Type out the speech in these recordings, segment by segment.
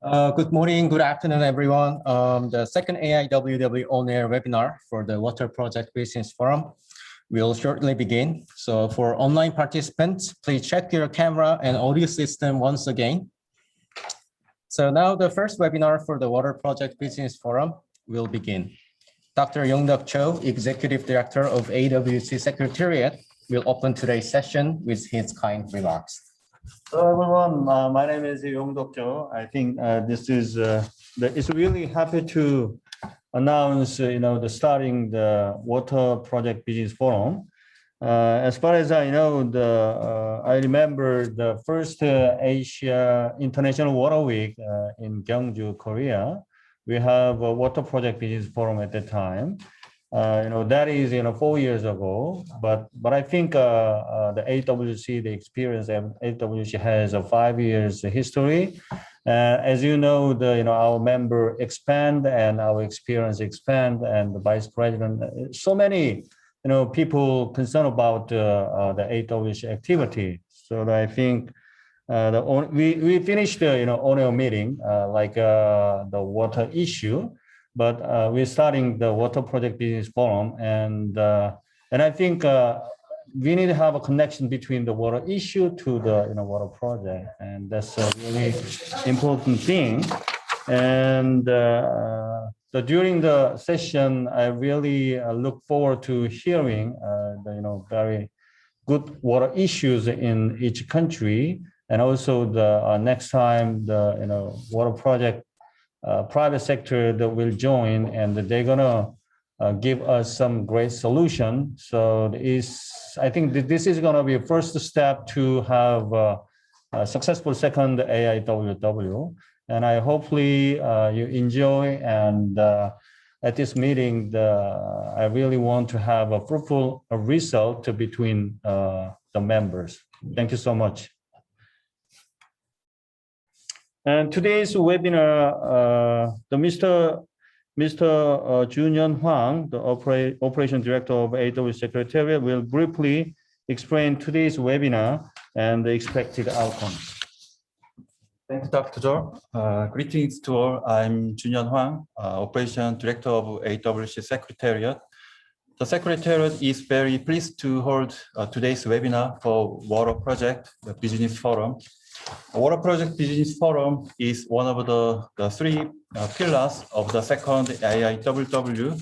Good morning, good afternoon, everyone. The second AIWW on-air webinar for the Water Project Business Forum will shortly begin. So for online participants, please check your camera and audio system once again. So now the first webinar for the Water Project Business Forum will begin. Dr. Yongdok Cho, Executive Director of AWC Secretariat, will open today's session with his kind remarks. Hello, everyone. My name is Yongdok Cho. I think it's really happy to announce, the starting the Water Project Business Forum. As far as I know, I remember the first Asia International Water Week in Gyeongju, Korea. We have a Water Project Business Forum at that time. That is 4 years ago, but I think the AWC, the experience AWC has a 5 years history. As you know, our member expand and our experience expand, and the vice president, so many people concerned about the AWC activity. So I think we finished the on-air meeting like the water issue. But we're starting the Water Project Business Forum, and I think we need to have a connection between the water issue to the water project, and that's a really important thing. And during the session, I really look forward to hearing the very good water issues in each country, and also the next time the water project. Private sector that will join, and they're gonna give us some great solution. So I think that this is gonna be a first step to have a successful second AIWW. And I hopefully you enjoy, and at this meeting, I really want to have a fruitful result between the members. Thank you so much. And today's webinar, Mr. Junyeon Hwang, the Operation Director of AWC Secretariat, will briefly explain today's webinar and the expected outcomes. Thanks, Dr. Jo. Greetings to all. I'm Junyeon Hwang, Operation Director of AWC Secretariat. The Secretariat is very pleased to hold today's webinar for Water Project, the Business Forum. Water Project Business Forum is one of the three pillars of the second AIWW,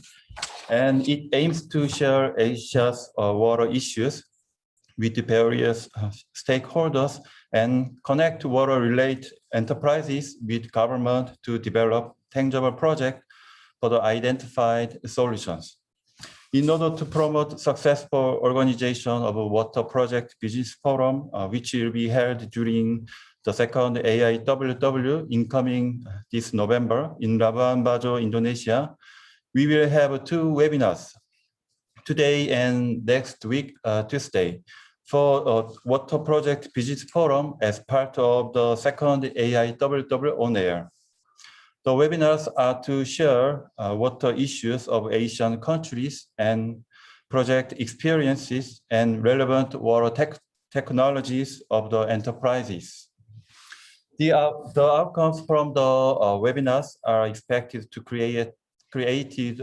and it aims to share Asia's water issues with the various stakeholders and connect water-related enterprises with government to develop tangible projects for the identified solutions. In order to promote successful organization of a Water Project Business Forum, which will be held during the second AIWW incoming this November in Labuan Bajo, Indonesia, we will have 2 webinars today and next week, Tuesday, for Water Project Business Forum as part of the second AIWW on air. The webinars are to share water issues of Asian countries and project experiences and relevant water technologies of the enterprises. The outcomes from the webinars are expected to create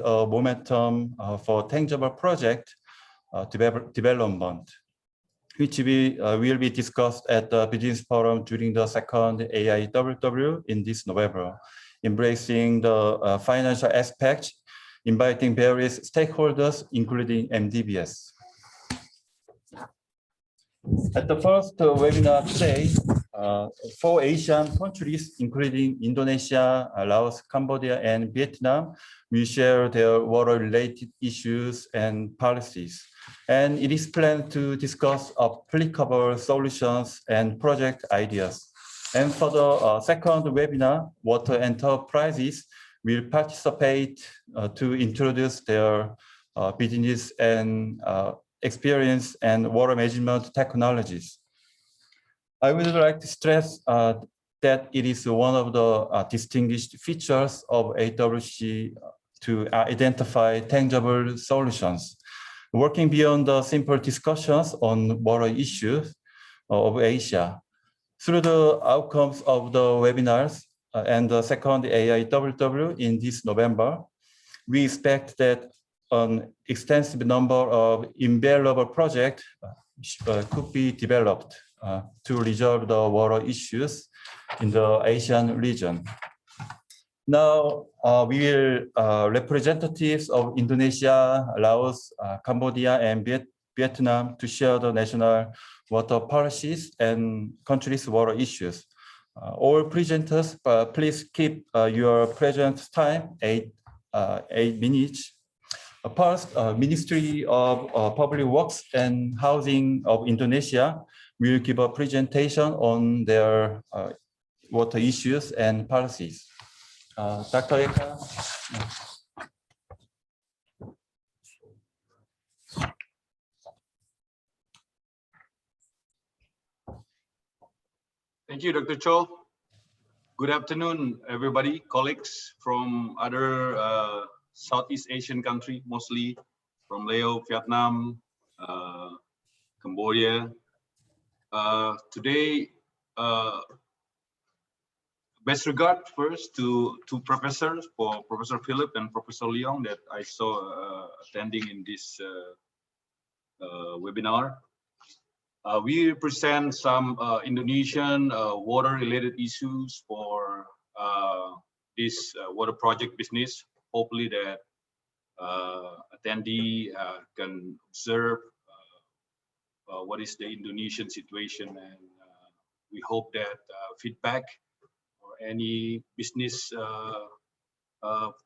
momentum for tangible project development, which will be discussed at the Business Forum during the second AIWW in this November, embracing the financial aspect, inviting various stakeholders, including MDBs. At the first webinar today, 4 Asian countries, including Indonesia, Laos, Cambodia, and Vietnam, will share their water-related issues and policies. And it is planned to discuss applicable solutions and project ideas. And for the second webinar, water enterprises will participate to introduce their business and experience and water management technologies. I would like to stress that it is one of the distinguished features of AWC to identify tangible solutions, working beyond the simple discussions on water issues of Asia. Through the outcomes of the webinars, and the second AIWW in this November. We expect that an extensive number of invaluable projects could be developed to resolve the water issues in the Asian region. Now, we will representatives of Indonesia, Laos, Cambodia, and Vietnam to share the national water policies and countries' water issues. All presenters, please keep your present time 8 minutes. First, Ministry of Public Works and Housing of Indonesia will give a presentation on their water issues and policies. Dr. Eka. Thank you, Dr. Cho. Good afternoon, everybody, colleagues from other Southeast Asian countries, mostly from Laos, Vietnam, Cambodia. Today, best regard first to two professors, for Professor Philip and Professor Leong, that I saw attending in this webinar. We present some Indonesian water-related issues for this water project business. Hopefully that attendee can observe what is the Indonesian situation, and we hope that feedback or any business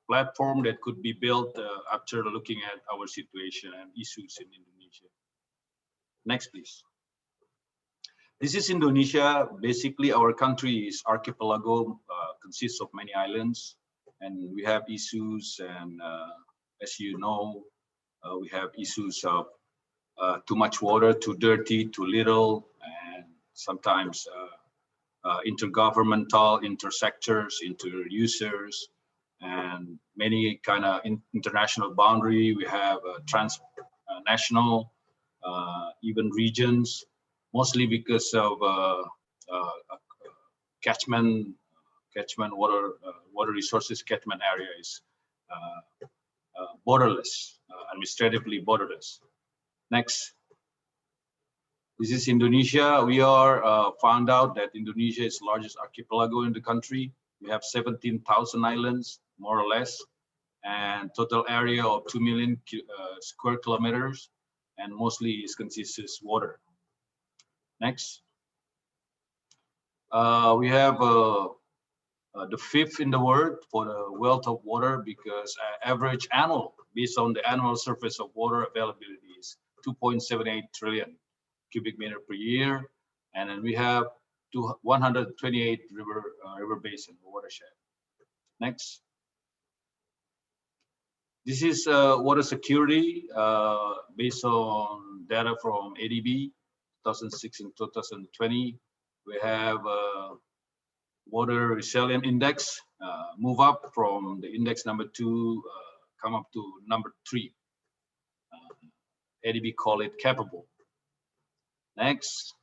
platform that could be built after looking at our situation and issues in Indonesia. Next, please. This is Indonesia. Basically, our country is archipelago, consists of many islands, and we have issues. And as you know, we have issues of too much water, too dirty, too little, and sometimes intergovernmental, intersectors, inter-users, and many kind of international boundary. We have transnational, even regions. Mostly because of catchment water resources, catchment area is borderless, administratively borderless. Next. This is Indonesia. We are found out that Indonesia is the largest archipelago in the country. We have 17,000 islands, more or less, and total area of 2 million square kilometers, and mostly it consists of water. Next. We have the fifth in the world for the wealth of water, because average annual, based on the annual surface of water availability, is 2.78 trillion cubic meter per year. And then we have 128 river basin watershed. Next. This is water security based on data from ADB. 2006 and 2020, we have water resilient index move up from the index number 2, come up to number 3. ADB call it capable. Next.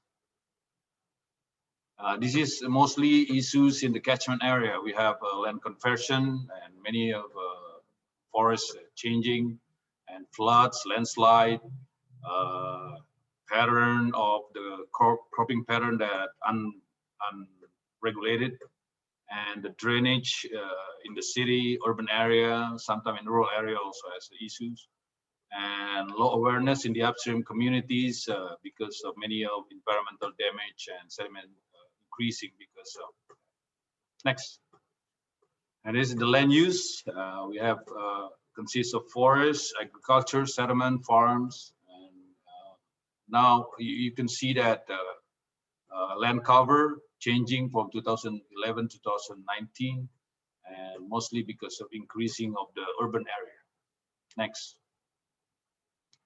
This is mostly issues in the catchment area. We have land conversion and many of forests changing, and floods, landslide, pattern of the cropping pattern that unregulated, and the drainage in the city, urban area, sometimes in rural area also has issues, and low awareness in the upstream communities because of many of environmental damage and sediment increasing because of. Next. And this is the land use. We have consists of forests, agriculture, settlement, farms. Now you can see that land cover changing from 2011 to 2019, and mostly because of increasing of the urban area. Next.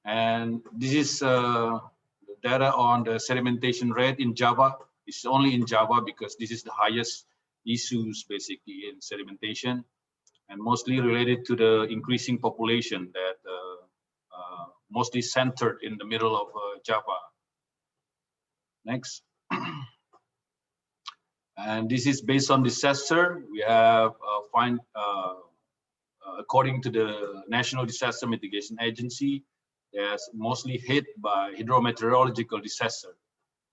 And this is the data on the sedimentation rate in Java. It's only in Java because this is the highest issues basically in sedimentation, and mostly related to the increasing population that mostly centered in the middle of Java. Next. And this is based on disaster. We have according to the National Disaster Mitigation Agency, that's mostly hit by hydrometeorological disaster,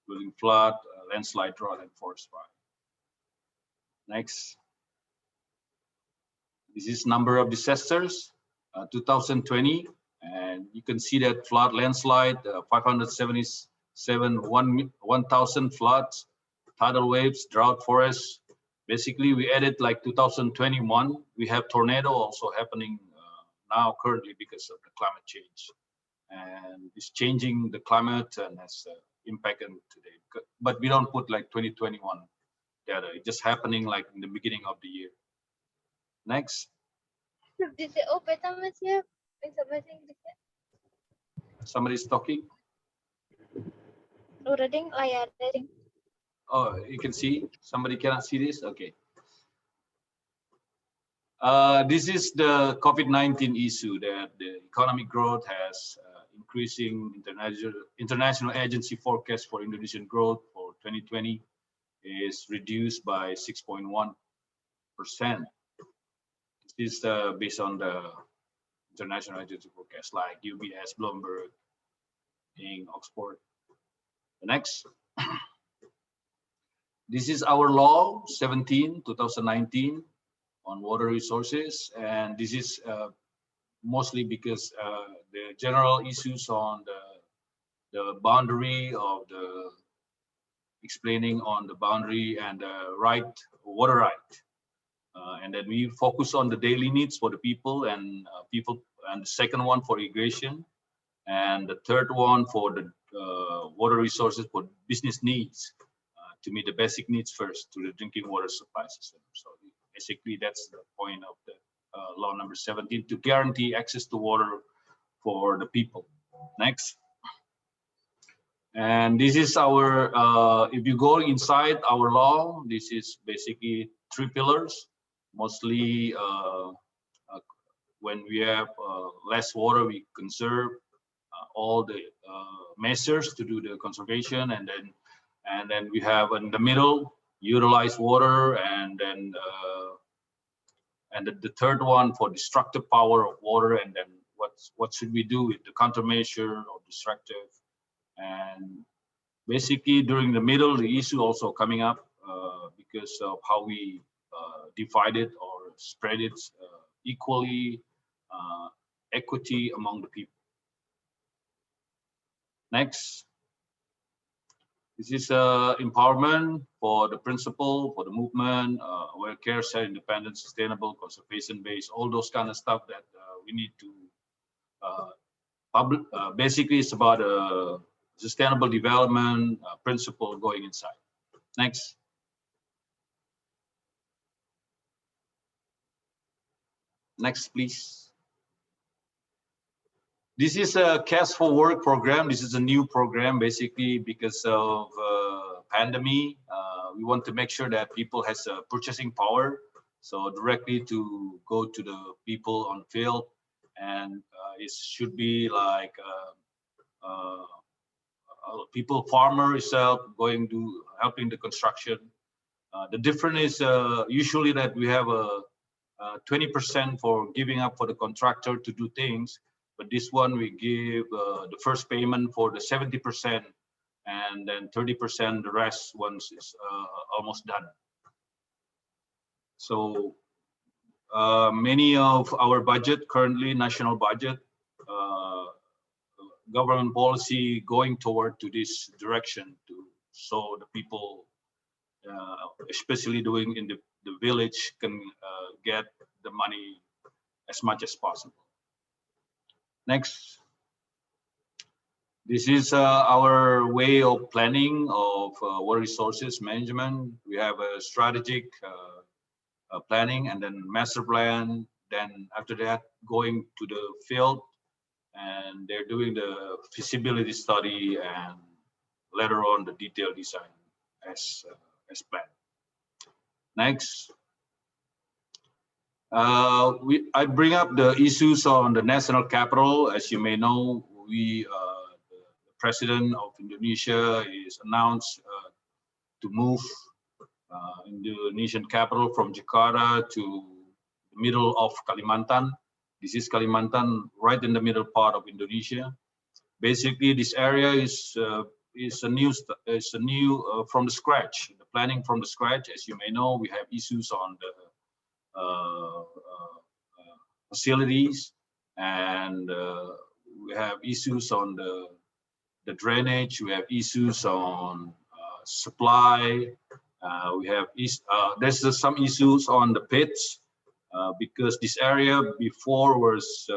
including flood, landslide, drought, and forest fire. Next. This is number of disasters, 2020, and you can see that flood, landslide, 577, 1,000 floods, tidal waves, drought, forest. Basically, we added like 2021. We have tornado also happening now currently because of the climate change, and it's changing the climate and has impact on today. But we don't put like 2021 data. It's just happening like in the beginning of the year. Next. Somebody's talking. Oh, you can see. Somebody cannot see this. Okay. This is the COVID-19 issue that the economic growth has increasing. International agency forecast for Indonesian growth for 2020 is reduced by 6.1%. This is based on the international agency forecast like UBS, Bloomberg, Oxford. The next. This is our law 17, 2019 on water resources, and this is mostly because the general issues on the boundary of the explaining on the boundary and the water right, and then we focus on the daily needs for the people, and the second one for irrigation, and the third one for the water resources for business needs. To meet the basic needs first to the drinking water supply system. So basically that's the point of the law number 17, to guarantee access to water for the people. Next. And this is our, if you go inside our law, this is basically 3 pillars. Mostly when we have less water, we conserve all the measures to do the conservation, and then we have in the middle utilize water, and then the third one for destructive power of water, and then what should we do with the countermeasure or destructive. And basically during the middle, the issue also coming up because of how we divide it or spread it equally, equity among the people. Next. This is empowerment for the principle, for the movement, where care, self-independent, sustainable, conservation-based, all those kind of stuff that we need to basically it's about sustainable development principle going inside. Next. Next, please. This is a Cash for Work program. This is a new program, basically because of pandemic. We want to make sure that people has a purchasing power, so directly to go to the people on field, and it should be like people, farmer itself going to helping the construction. The difference is usually that we have a 20% for giving up for the contractor to do things. But this one we give the first payment for the 70%, and then 30% the rest once it's almost done. So many of our budget currently, national budget, government policy going toward to this direction, so the people, especially doing in the village, can get the money as much as possible. Next. This is our way of planning of water resources management. We have a strategic planning, and then master plan. Then after that, going to the field, and they're doing the feasibility study, and later on the detailed design as planned. Next. I bring up the issues on the national capital. As you may know, the president of Indonesia is announced to move Indonesian capital from Jakarta to the middle of Kalimantan. This is Kalimantan, right in the middle part of Indonesia. Basically, this area is a new from the scratch. The planning from the scratch. As you may know, we have issues on the facilities, and we have issues on the drainage. We have issues on supply. We have there's some issues on the pits because this area before was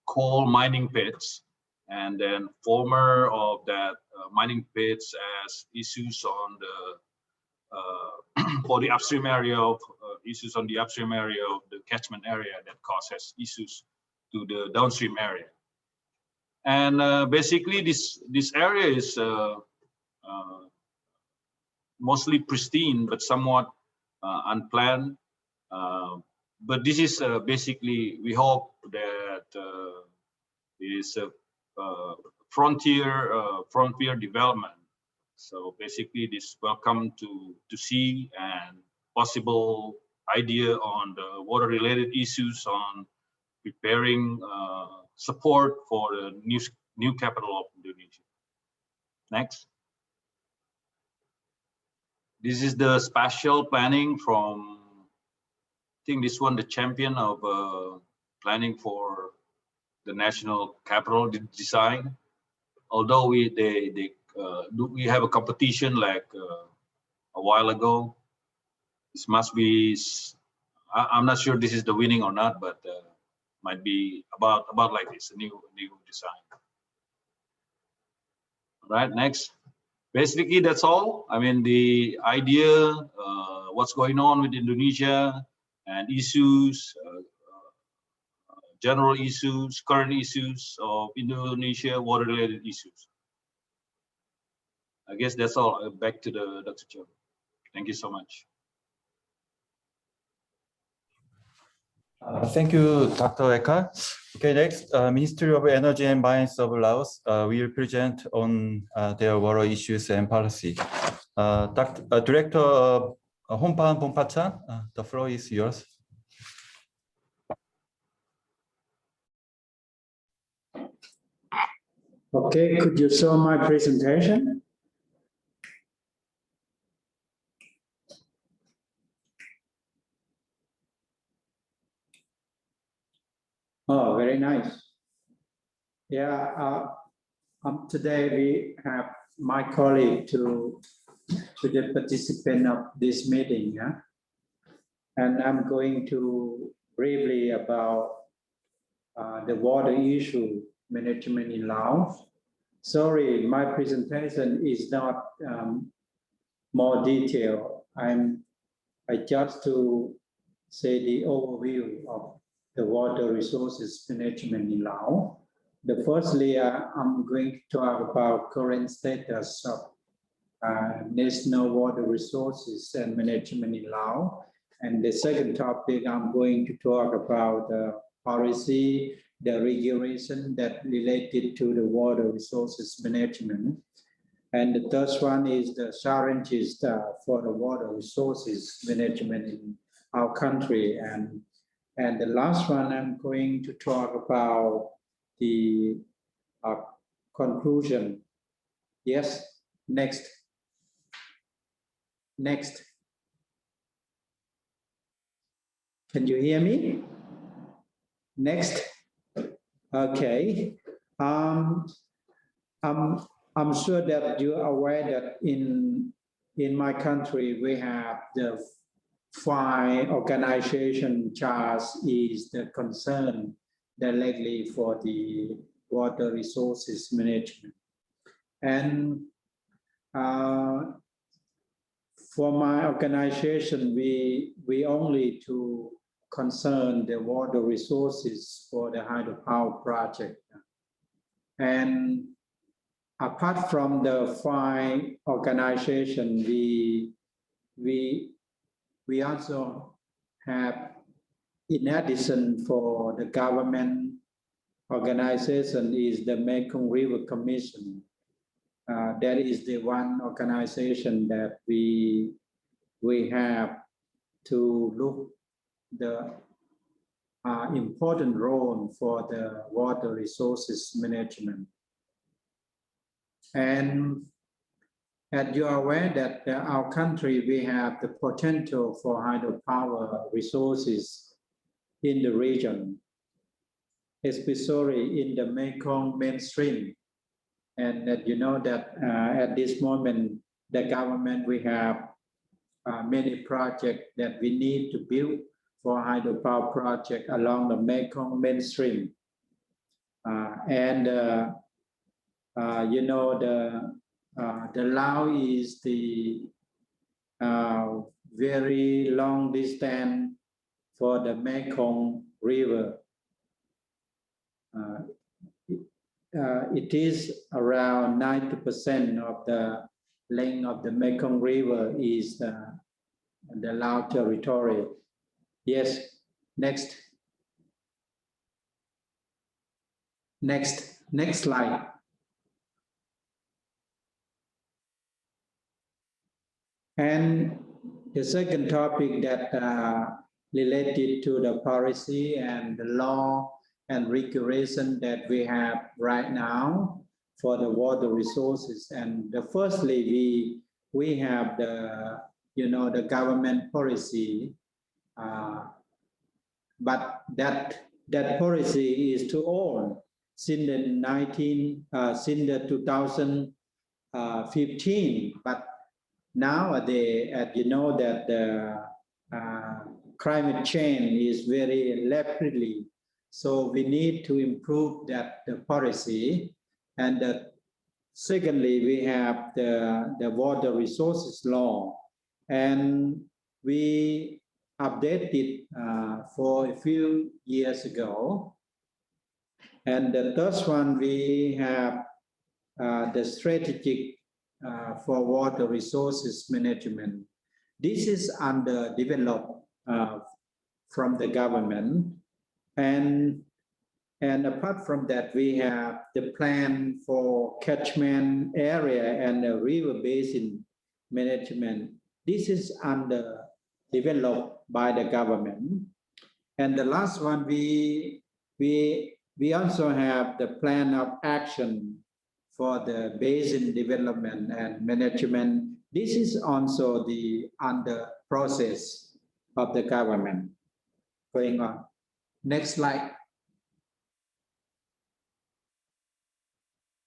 coal mining pits, and then former of that mining pits has issues on the for the upstream area of issues on the upstream area of the catchment area that causes issues to the downstream area. And basically this area is mostly pristine but somewhat unplanned. But this is basically, we hope that is a frontier development. So basically, this welcome to see and possible idea on the water-related issues on preparing support for the new capital of Indonesia. Next. This is the spatial planning from, I think this one, the champion of planning for the national capital design. Although we have a competition like a while ago. This must be, I'm not sure this is the winning or not, but might be about like this, a new design. All right, next. Basically, that's all. I mean, the idea, what's going on with Indonesia and issues, general issues, current issues of Indonesia, water-related issues. I guess that's all. Back to the Dr. Joe. Thank you so much. Thank you, Dr. Eka. Okay, next, Ministry of Energy and Mines of Laos will present on their water issues and policy. Director Honpan Bompachan, the floor is yours. Okay, could you show my presentation? Oh, very nice. Yeah, today we have my colleague to the participant of this meeting, yeah? And I'm going to briefly about the water issue management in Laos. Sorry, my presentation is not more detailed. I just to say the overview of the water resources management in Laos. The first layer, I'm going to talk about current status of national water resources and management in Laos. And the second topic, I'm going to talk about the policy, the regulation that related to the water resources management. And the third one is the challenges for the water resources management in our country. And the last one, I'm going to talk about the conclusion. Yes, next. Next. Can you hear me? Next. Okay. I'm sure that you are aware that in my country we have the 5 organization charge is the concern directly for the water resources management. And for my organization, we only to concern the water resources for the hydropower project. And apart from the 5 organizations, we also have, in addition for the government organization, is the Mekong River Commission. That is the one organization that we we have to look the important role for the water resources management. And as you are aware that our country, we have the potential for hydropower resources in the region, especially in the Mekong mainstream. And that you know that at this moment, the government, we have many projects that we need to build for hydropower project along the Mekong mainstream. You know, the Laos is the very long distance for the Mekong River. It is around 90% of the length of the Mekong River is the Lao territory. Yes, next slide. And the second topic that related to the policy and the law and regulation that we have right now for the water resources. And firstly, we have the, you know, the government policy, but that policy is too old since the 2015. But nowadays, as you know, that the climate change is very rapidly. So we need to improve the policy. And secondly, we have the water resources law. And we updated for a few years ago. And the third one, we have the strategic for water resources management. This is under developed from the government. And apart from that, we have the plan for catchment area and the river basin management. This is under developed by the government. And the last one, we also have the plan of action for the basin development and management. This is also the under process of the government. Going on. Next slide.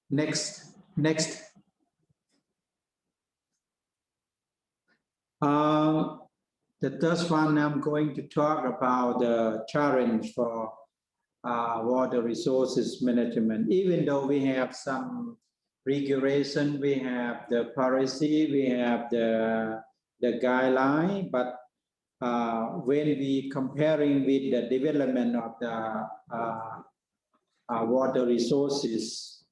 Next. The third one, I'm going to talk about the challenge for water resources management. Even though we have some regulation, we have the policy, we have the guideline, but when we comparing with the development of the water resources,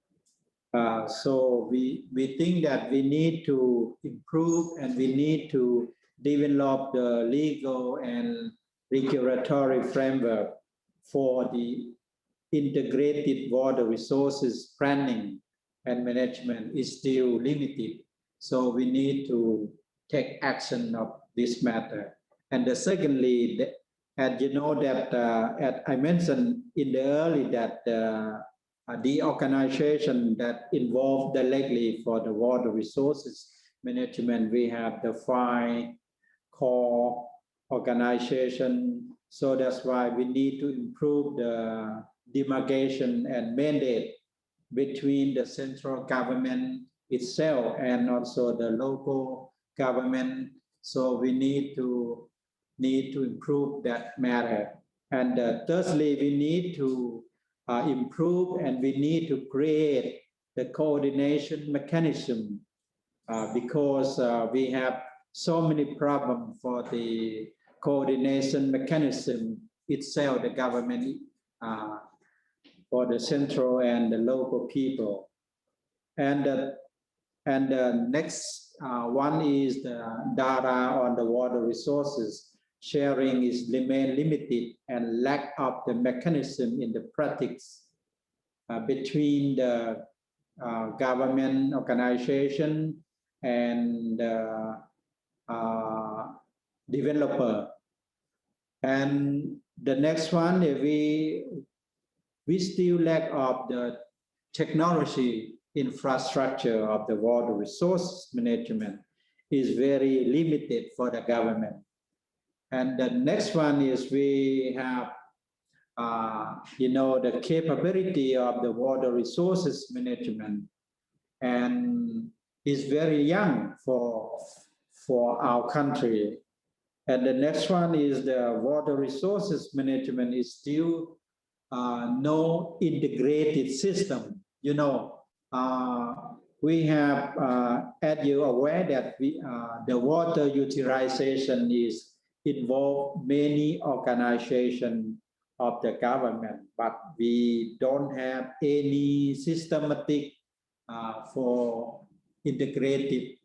so we think that we need to improve and we need to develop the legal and regulatory framework for the integrated water resources planning and management is still limited. So we need to take action of this matter. And secondly, as you know that as I mentioned in the early that the organization that involved directly for the water resources management, we have the 5 core organization. So that's why we need to improve the demarcation and mandate between the central government itself and also the local government. So we need to improve that matter. And thirdly, we need to improve and we need to create the coordination mechanism because we have so many problems for the coordination mechanism itself, the government, for the central and the local people. And the next one is the data on the water resources. Sharing is remain limited and lack of the mechanism in the practice between the government organization and developer. And the next one, we still lack of the technology infrastructure of the water resource management is very limited for the government. And the next one is we have, the capability of the water resources management, and is very young for our country. And the next one is the water resources management is still no integrated system. We have, as you are aware, that the water utilization is involve many organizations of the government, but we don't have any systematic for integrated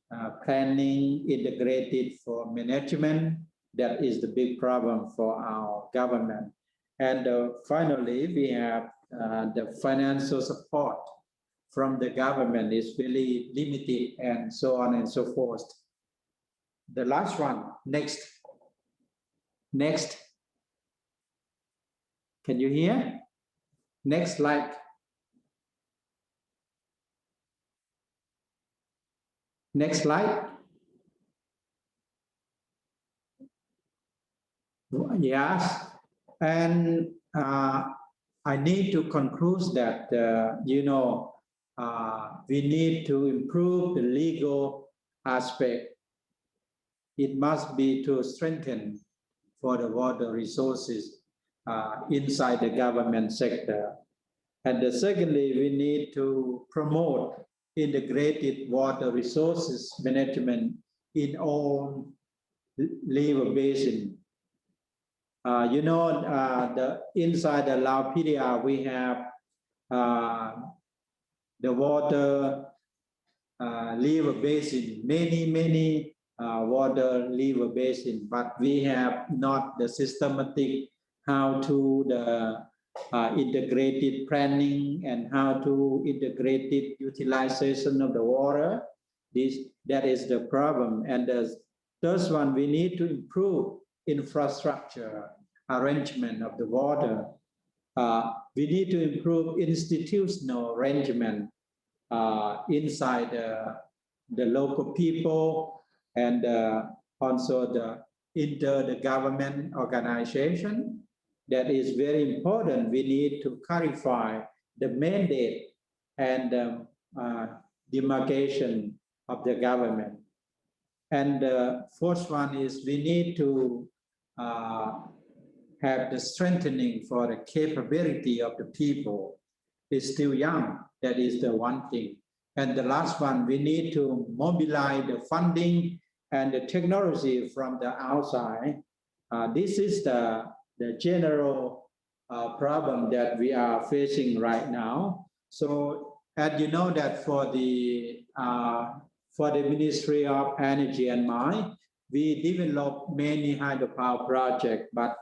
planning, integrated for management. That is the big problem for our government. And finally, we have the financial support from the government is really limited, and so on and so forth. The last one, next. Can you hear? Next slide. Next slide. Yes, and I need to conclude that, we need to improve the legal aspect. It must be to strengthen for the water resources inside the government sector. And secondly, we need to promote integrated water resources management in all river basin. Inside the Laos we have the water river basin, many water river basin, but we have not the systematic how to the integrated planning and how to integrated utilization of the water. That is the problem. And the third one, we need to improve infrastructure arrangement of the water. We need to improve institutional arrangement inside the local people, and also the inter-government organization. That is very important. We need to clarify the mandate and demarcation of the government. And the fourth one is we need to have the strengthening for the capability of the people. It's still young. That is the one thing. And the last one, we need to mobilize the funding and the technology from the outside. This is the general problem that we are facing right now. So, as you know, that for the Ministry of Energy and Mine, we developed many hydropower projects, but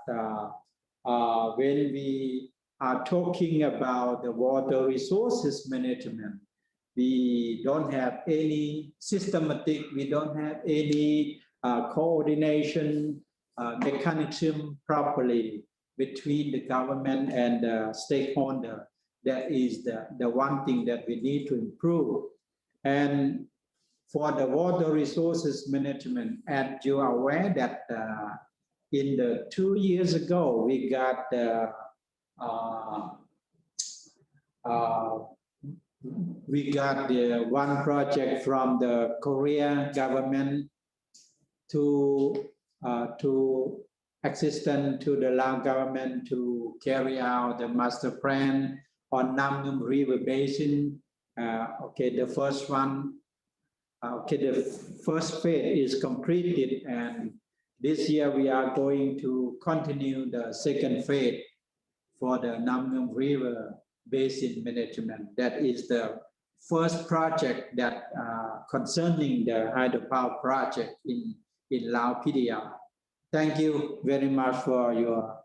when we are talking about the water resources management, we don't have any systematic, we don't have any coordination mechanism properly between the government and the stakeholder. That is the one thing that we need to improve. And for the water resources management, as you are aware that in the 2 years ago, we got the one project from the Korea government to assistance to the Lao government to carry out the master plan on Nam Nung River Basin. The first one, the first phase is completed, and this year we are going to continue the second phase for the Nam Nung River Basin management. That is the first project that concerning the hydropower project in Laos PDR. Thank you very much for your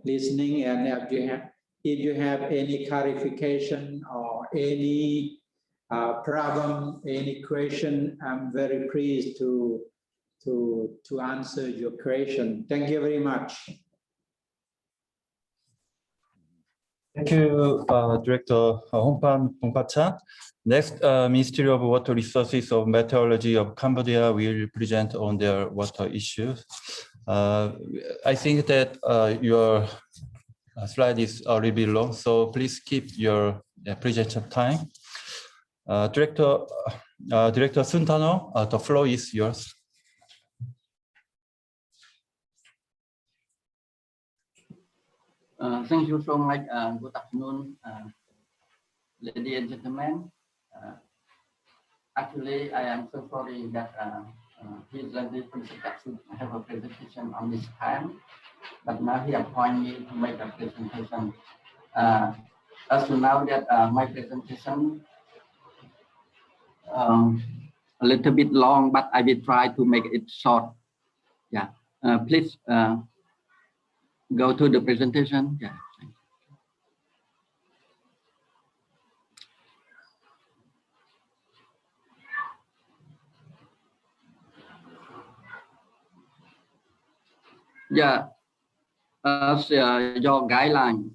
listening, and if you have any clarification or any Problem, any question, I'm very pleased to answer your question. Thank you very much. Thank you, Director Hongpa-chan. Next, Ministry of Water Resources of Meteorology of Cambodia will present on their water issues. I think that your slide is a little bit long, so please keep your presentation time. Director Sun Tano, the floor is yours. Thank you so much. Good afternoon, ladies and gentlemen. Actually, I am so sorry that his lengthy should have a presentation on this time, but now he appointed me to make a presentation. As you know that my presentation a little bit long, but I will try to make it short. Yeah, please go to the presentation. Yeah. Yeah, as your guideline,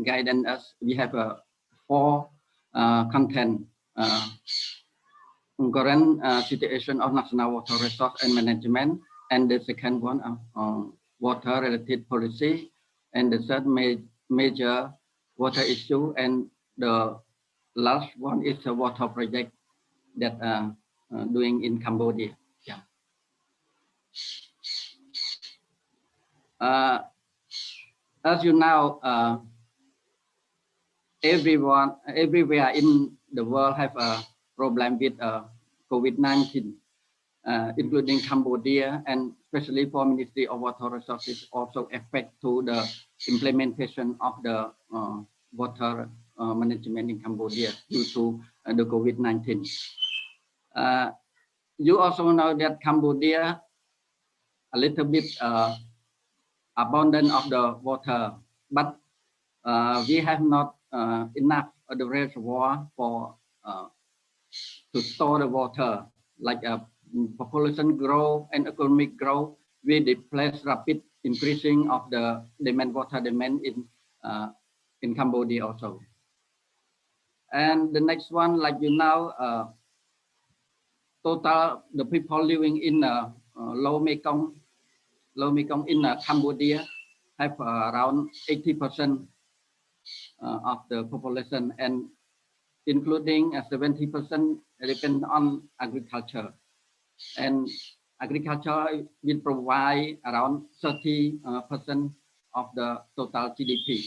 guidance, as we have 4 content. Current situation of national water resource and management, and the second one water related policy, and the third major water issue, and the last one is a water project that doing in Cambodia. Yeah. As you know, everywhere in the world have a problem with COVID-19, including Cambodia, and especially for Ministry of Water Resources also affect to the implementation of the water management in Cambodia due to the COVID-19. You also know that Cambodia a little bit abundant of the water, but we have not enough of the reservoir for to store the water. Like population growth and economic growth, we displace rapid increasing of the demand, water demand in Cambodia also. And the next one, like you know, total the people living in low Mekong in Cambodia have around 80% of the population, and including 70% depend on agriculture, and agriculture will provide around 30% of the total GDP.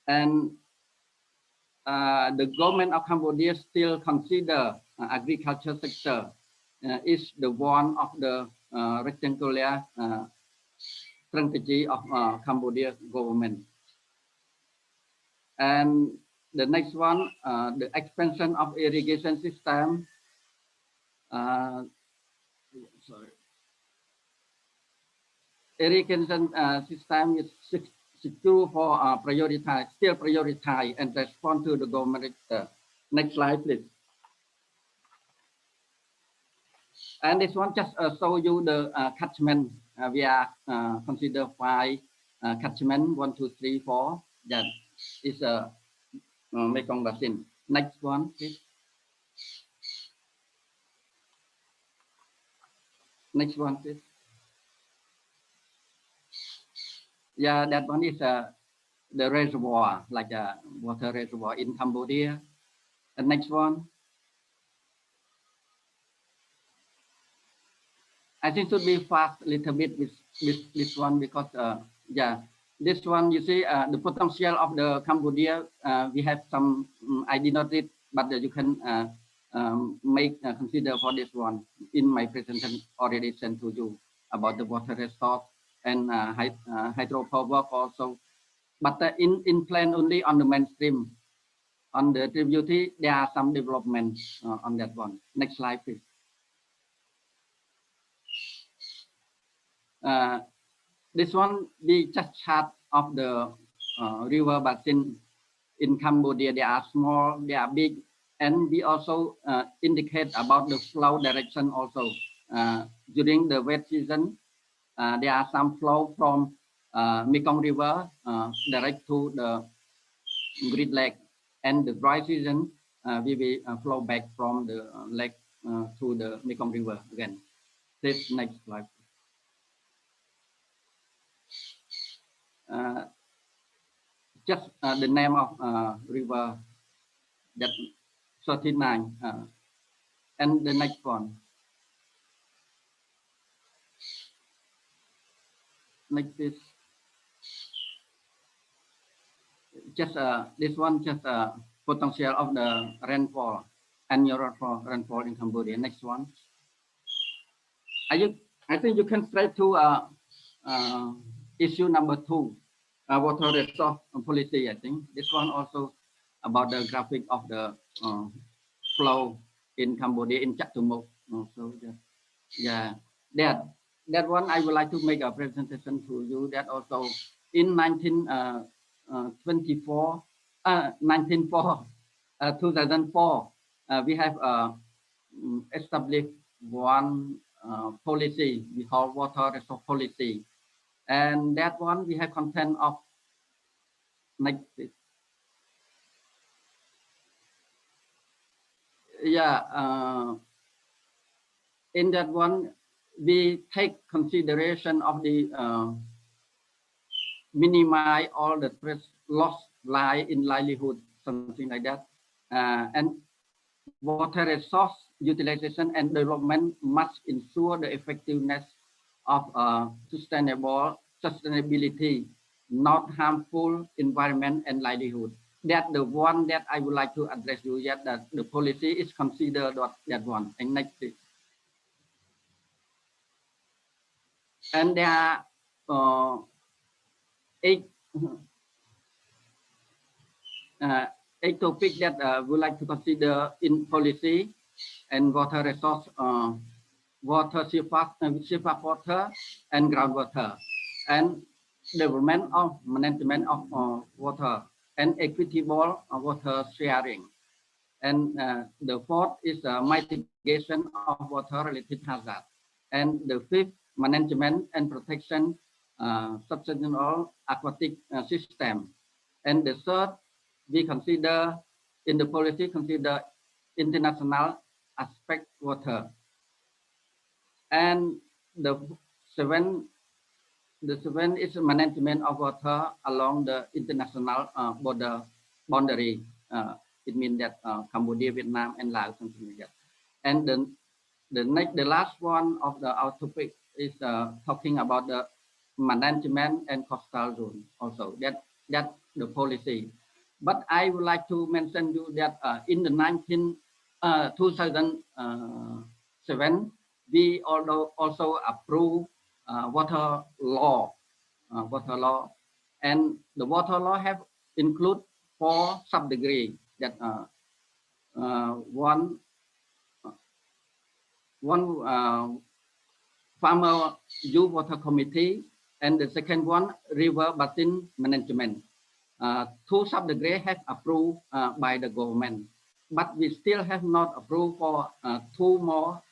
And the government of Cambodia still consider agriculture sector is the one of the rectangular strategy of Cambodia government. And the next one, the expansion of irrigation system. Irrigation system is secure for still prioritize and respond to the government. Next slide, please. And this one just show you the catchment. We are consider 5 catchment, 1, 2, 3, 4. That is a Mekong basin. Next one, please. Next one, please. Yeah, that one is the reservoir, like a water reservoir in Cambodia. The next one. I think should be fast a little bit with this one, because yeah, this one you see the potential of the Cambodia. We have some I did not read, but you can make consider for this one in my presentation already sent to you about the water resource and hydropower also. But in plan only on the mainstream, on the tributary there are some developments on that one. Next slide, please. This one, we just chart of the river basin in Cambodia. They are small, they are big, And we also indicate about the flow direction also. During the wet season, there are some flow from Mekong River direct to the Great Lake, and the dry season we will flow back from the lake to the Mekong River again. This next slide. Just the name of river, that 39, and the next one. Next is just this one, just potential of the rainfall, annual rainfall in Cambodia. Next one. I think you can straight to issue number 2, water resource policy. I think this one also about the graphic of the flow in Cambodia in Chattumok. So yeah, that one I would like to make a presentation to you. That also in 2004, we have established one policy we call water resource policy, and that one we have content of next. Yeah, in that one we take consideration of the minimize all the stress loss lie in livelihood, something like that, and water resource utilization and development must ensure the effectiveness of sustainability, not harmful environment and livelihood. That's the one that I would like to address you yet, that the policy is considered that one. And next is, and there are 8 topics that we would like to consider in policy and water resource, water surface water and groundwater, and development of management of water and equitable water sharing. And the 4th is mitigation of water related hazard. And the 5th, management and protection sustainable aquatic system. And the 3rd, we consider in the policy consider international aspect water. And the 7th is management of water along the international boundary. It means that Cambodia, Vietnam, and Laos, something like that. And the last one of our topic is talking about the management and coastal zone. Also, that's the policy. But I would like to mention you that in the 2007, we also approved water law, and the water law have include 4 subdegree. That one farmer use water committee, and the second one river basin management. 2 subdegree have approved by the government, but we still have not approved for 2 more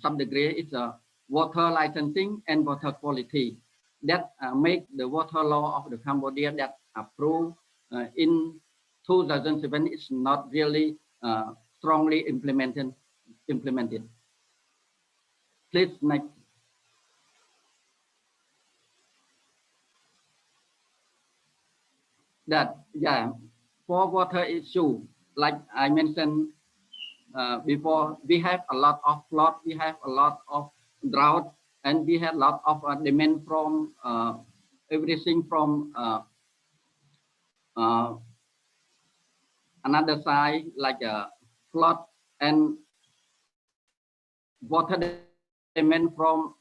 subdegree. It's water licensing and water quality that make the water law of the Cambodia that approved in 2007 is not really strongly implemented. Please next. That for water issue, like I mentioned before, we have a lot of flood, we have a lot of drought, and we have a lot of demand from everything from another side, like flood and water demand from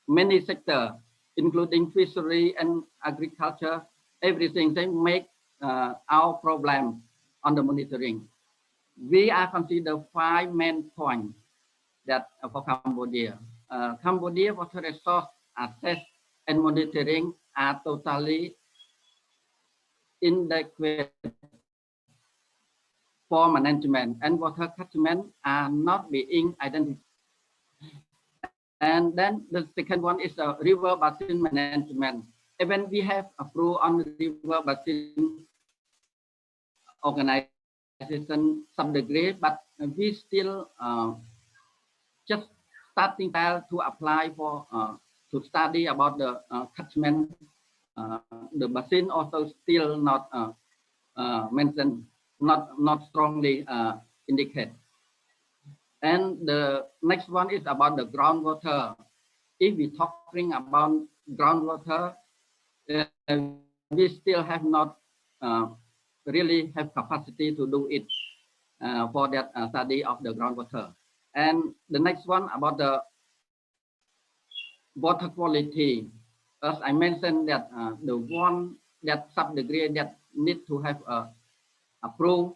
many sectors, including fishery and agriculture. Everything they make our problem on the monitoring. We are consider 5 main points that for Cambodia. Cambodia water resource access and monitoring are totally inadequate. for management, and water catchment are not being identified. And then the second one is river basin management. Even we have approved on river basin organization some degree, but we still just starting to apply for to study about the catchment. The basin also still not mentioned, not strongly indicate. And the next one is about the groundwater. If we're talking about groundwater, we still have not really have capacity to do it for that study of the groundwater. And the next one about the water quality. As I mentioned that the one that sub-degree that need to have approved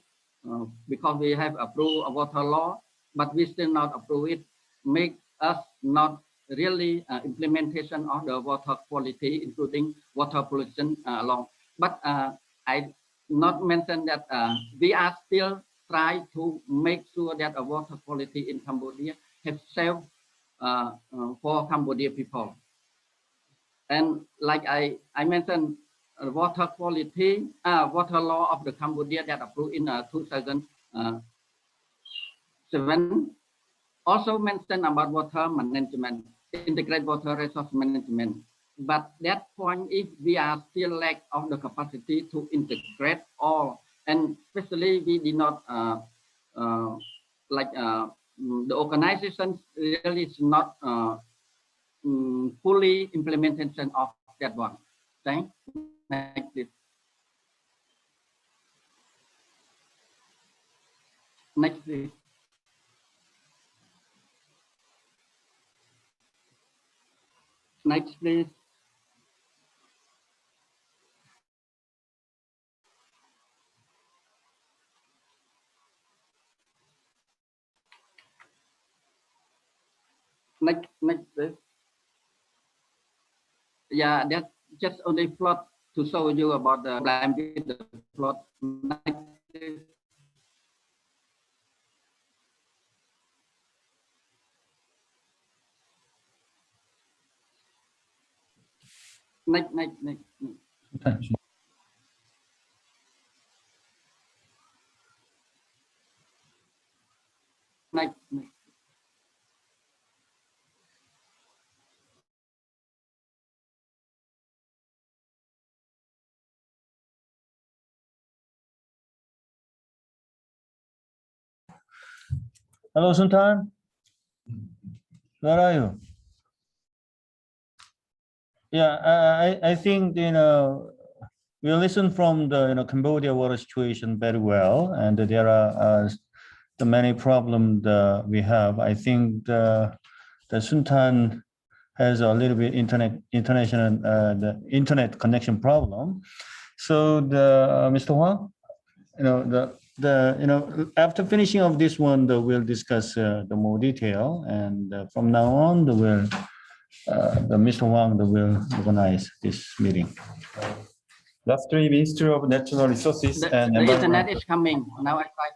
because we have approved a water law, but we still not approve it, make us not really implementation of the water quality, including water pollution along. But I not mention that we are still trying to make sure that a water quality in Cambodia have safe for Cambodia people. And like I mentioned, water quality, water law of the Cambodia that approved in 2007 also mentioned about water management, integrated water resource management. But that point, if we are still lack of the capacity to integrate all, and especially we did not the organization really is not fully implementation of that one. Thanks. Next, please. Next, please. Next, please. Next, please. Yeah, that's just only plot to show you about the problem with the plot. Next. Next. Hello, Suntan. Where are you? Yeah, I think we listen from the Cambodia water situation very well, and there are the many problems we have. I think the Suntan has a little bit the internet connection problem. So Mr. Huang, after finishing of this one, we'll discuss the more detail, and from now on, the Mr. Wang will organize this meeting. Lastly, Ministry of Natural Resources and the Environment. internet is coming now. I try.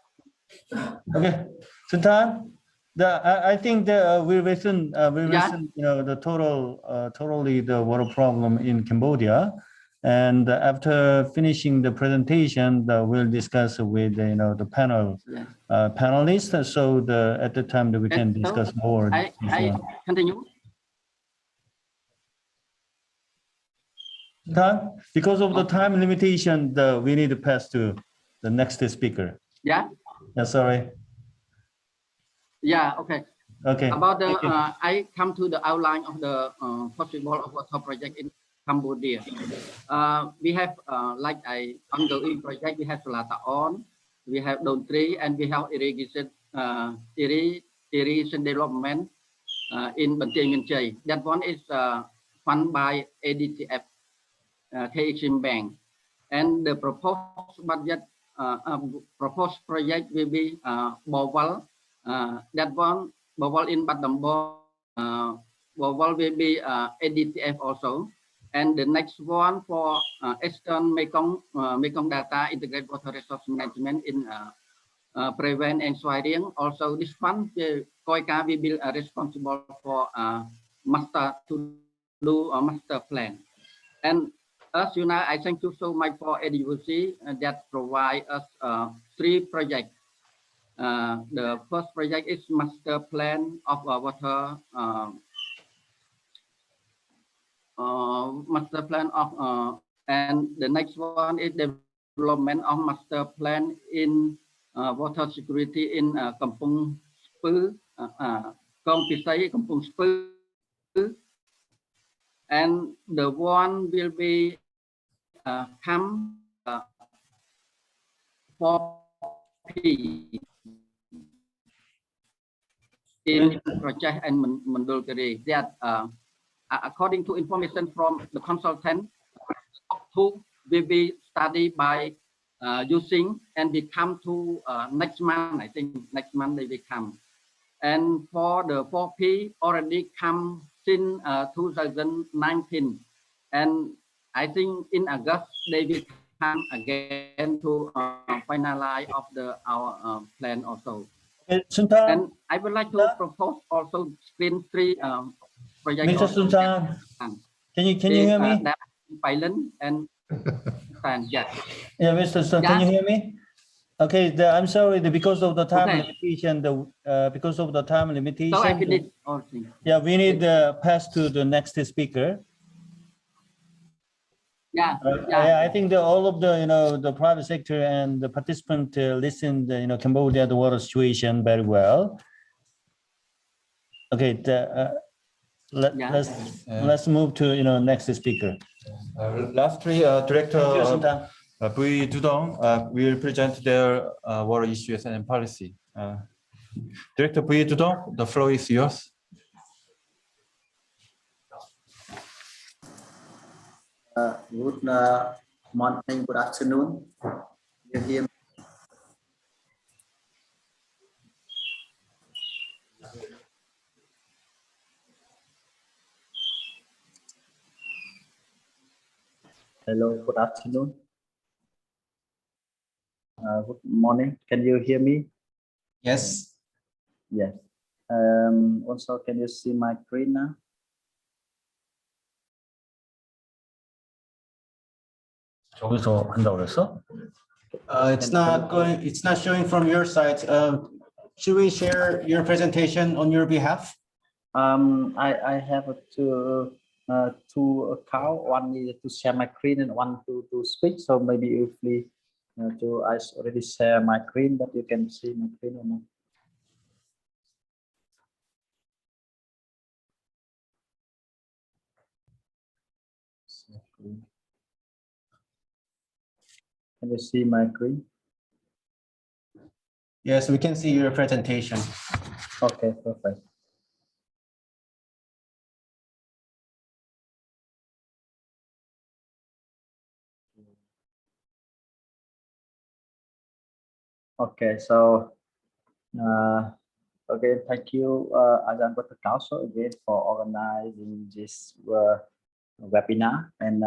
Okay, Suntan, I think that we listen. The totally the water problem in Cambodia, and after finishing the presentation, we'll discuss with the panel panelists. So at the time that we can discuss more. I continue. Because of the time limitation, we need to pass to the next speaker. Yeah. Yeah, sorry. Yeah. Okay. Okay. About the I come to the outline of the possible water project in Cambodia. We have ongoing project. We have Selataon, we have Don Tree, and we have irrigation development in Bantian Minchay. That one is funded by ADTF. KHM Bank, and the proposed budget, proposed project will be Bowal. That one, Bowal in Badambo, Bowal will be ADTF also, and the next one for Eastern Mekong Data Integrated Water Resource Management in prevent and swearing. Also, this one, COICA will be responsible for master to do a master plan. And as you know, I thank you so much for AIWC that provide us 3 projects. The first project is master plan of water, master plan of, and the next one is development of master plan in water security in Kampong Speu, Kong Pisai, Kampong Speu, and the one will be come 4P in project and Mandalkari that according to information from the consultant, who will be studied by using and become to next month. I think next month they will come. And for the 4P already come since 2019. And I think in August they will come again to finalize of our plan also. And I would like to propose also screen 3 projects. Mr. Sultan, can you hear me? Pilot and yeah. Yeah, Mr. Sultan, can you hear me? Okay, I'm sorry, because of the time limitation, because of the time limitation. So I finished all things. Yeah, we need pass to the next speaker. Yeah, I think all of the the private sector and the participant listened Cambodia the water situation very well. Okay, let's move to next speaker. Lastly, Director V. Dudong will present their water issues and policy. Director V. Dudong, the floor is yours. Good morning, good afternoon. You hear me? Hello, good afternoon. Good morning. Can you hear me? Yes. Yes. Also, can you see my screen now? 저기서 한다고 그랬어? It's not showing from your side. Should we share your presentation on your behalf? I have two accounts. One is to share my screen and one to speak. So maybe if we I already share my screen, but you can see my screen or not. Can you see my screen? Yes, we can see your presentation. Okay, perfect. Okay, so again, thank you, Ajahn Dr. Kauso, again for organizing this webinar. And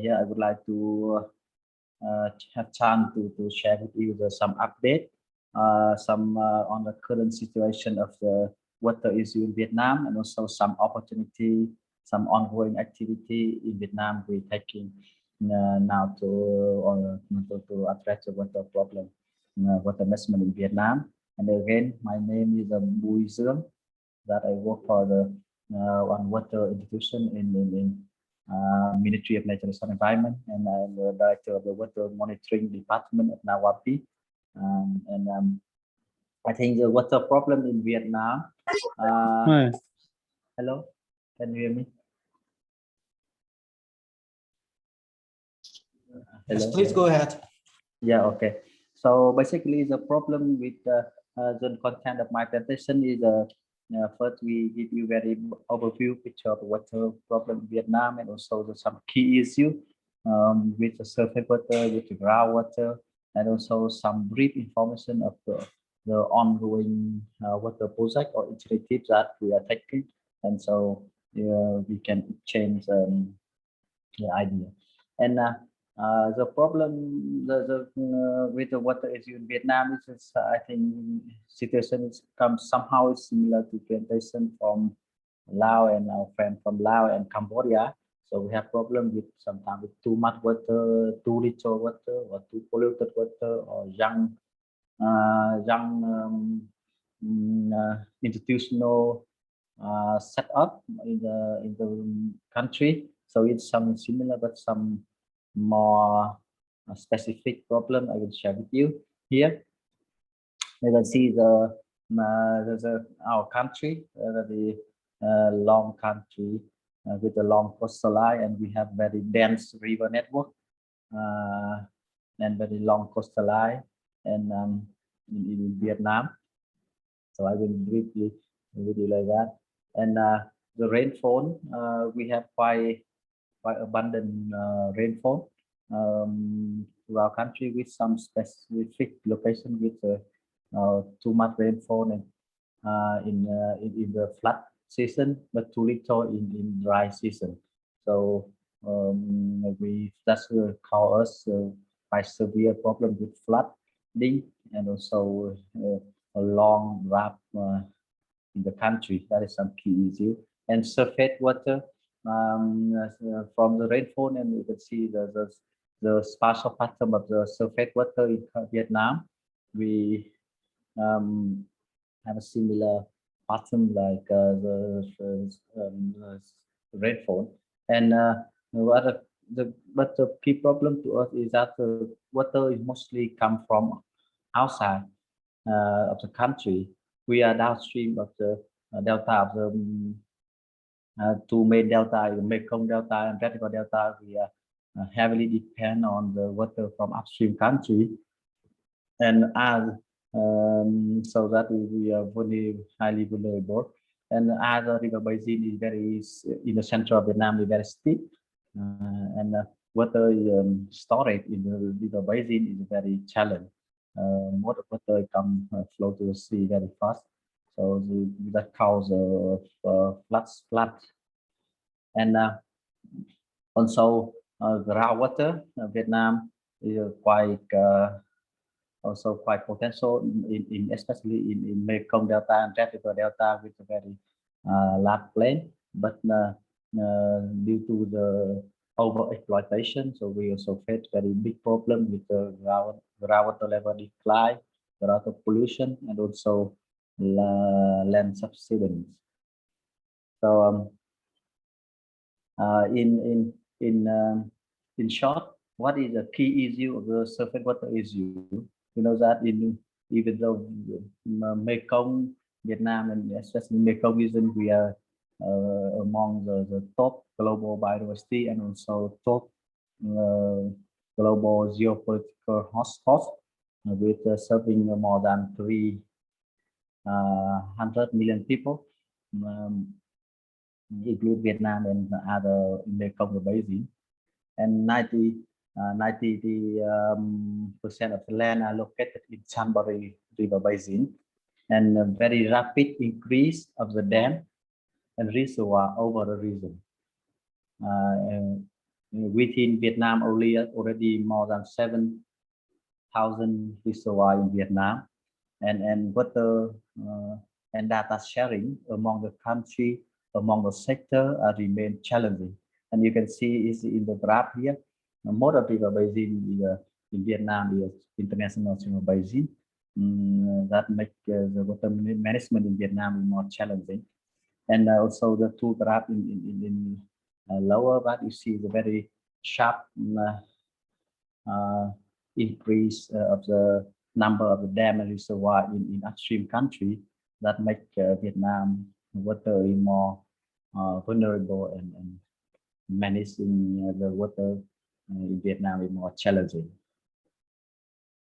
here I would like to have chance to share with you some update, some on the current situation of the water issue in Vietnam, and also some opportunity, some ongoing activity in Vietnam we're taking now to address the water problem, water management in Vietnam. And again, my name is Bùi Dương, that I work for the on water institution in Ministry of Nature and Environment, and I'm the director of the water monitoring department at NAWAPI. I think the water problem in Vietnam. Hello, can you hear me? Hello? Yes, please go ahead. Yeah, okay. So basically, the problem with the content of my presentation is first we give you very overview picture of the water problem in Vietnam, and also some key issue with the surface water, with the groundwater, and also some brief information of the ongoing water project or initiatives that we are taking, and so we can change the idea. And The problem with the water issue in Vietnam is I think situation is somehow similar to plantation from Laos and our friend from Laos and Cambodia. So we have problem with sometimes with too much water, too little water, or too polluted water, or young institutional setup in the country. So it's some similar but some more specific problem I will share with you here. You can see our country, the long country with a long coastal line, and we have very dense river network and very long coastal line, and in Vietnam. So I will briefly with you like that. And the rainfall, we have quite abundant rainfall to our country with some specific location with too much rainfall and in the flood season, but too little in dry season. So that's call us quite severe problem with flooding and also a long drought in the country. That is some key issue. And surface water from the rainfall, and you can see the spatial pattern of the surface water in Vietnam. We have a similar pattern like the rainfall. And but the key problem to us is that the water is mostly come from outside of the country. We are downstream of the delta of the two main delta, the Mekong Delta and Vertical Delta. We are heavily depend on the water from upstream country, and as so that we are very highly vulnerable. And as the river basin is very in the center of Vietnam, is very steep, and water storage in the river basin is very challenging. Most of water come flow to the sea very fast, so that causes flood. And also groundwater, Vietnam is quite also quite potential in especially in Mekong Delta and Vertical Delta with a very large plain, but due to the over exploitation, so we also face very big problem with the groundwater level decline, a lot of pollution, and also land subsidence. So in short, what is the key issue of the surface water issue? You know that even though Mekong, Vietnam, and especially Mekong region, we are among the top global biodiversity and also top global geopolitical hotspots with serving more than 300 million people, include Vietnam and other Mekong basin, and 90% of the land are located in Chambari River Basin, and a very rapid increase of the dam and reservoir over the region. Within Vietnam, already more than 7,000 reservoirs in Vietnam, and water and data sharing among the country, among the sector remain challenging. And you can see is in the graph here, most of the river basin in Vietnam is international river basin. That make the water management in Vietnam more challenging. And also the two graph in lower part, you see the very sharp increase of the number of the dam and reservoir in upstream country that make Vietnam water more vulnerable, and managing the water in Vietnam is more challenging.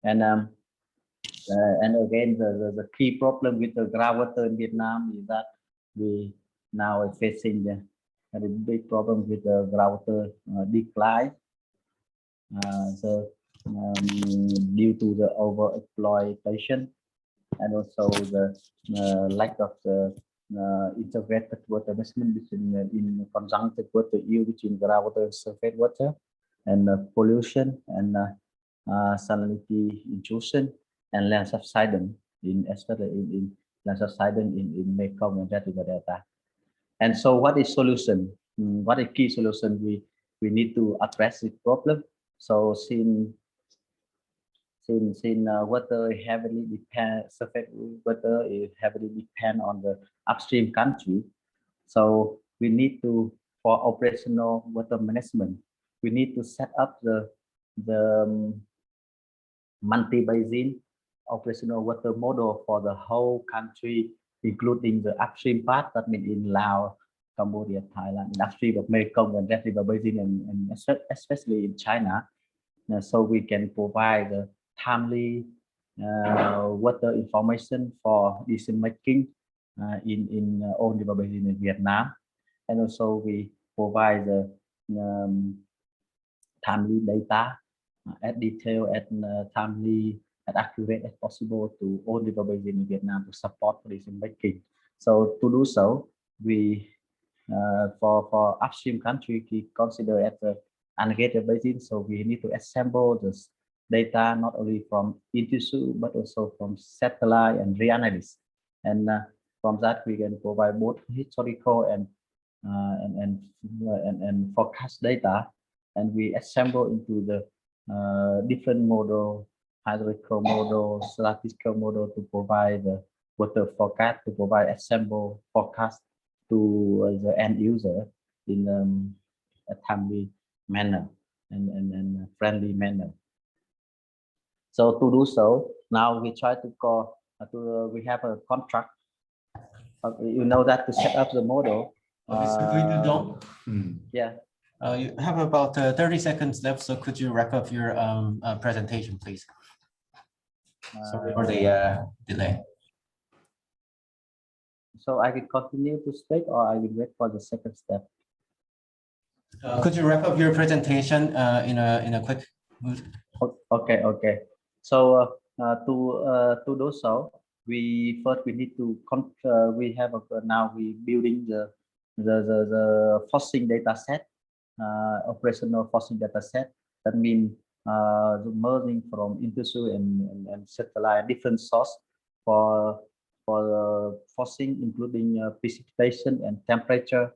And again, the key problem with the groundwater in Vietnam is that we now are facing a big problem with the groundwater decline. So due to the over exploitation and also the lack of the integrated water management between in conjunctive water use between groundwater and surface water, and pollution and salinity intrusion and land subsidence especially in land subsidence in Mekong and Red River Delta. And so what is solution? What is key solution? We need to address this problem. So since water heavily depend, surface water is heavily depend on the upstream country. So we need to, for operational water management, we need to set up the multi-basin operational water model for the whole country, including the upstream part, that means in Laos, Cambodia, Thailand, in upstream of Mekong and Red River Basin, and especially in China. So we can provide the timely water information for decision making in all river basin in Vietnam, and also we provide the timely data as detailed and timely and accurate as possible to all river basin in Vietnam to support decision making. So to do so, we for upstream country we consider as a aggregated basin. So we need to assemble this data not only from in-situ but also from satellite and reanalysis. And from that we can provide both historical and forecast data, and we assemble into the different model, hydrological model, statistical model to provide the water forecast, to provide assemble forecast to the end user in a timely manner and friendly manner. So to do so, now we try to call we have a contract. You know that to set up the model. Yeah. You have about 30 seconds left, so could you wrap up your presentation, please? Sorry for the delay. So I can continue to speak, or I will wait for the second step. Could you wrap up your presentation in a quick? Okay. So to do so, we need to we have now we building the forcing data set, operational forcing data set. That means the merging from in-situ and satellite different source for forcing, including precipitation and temperature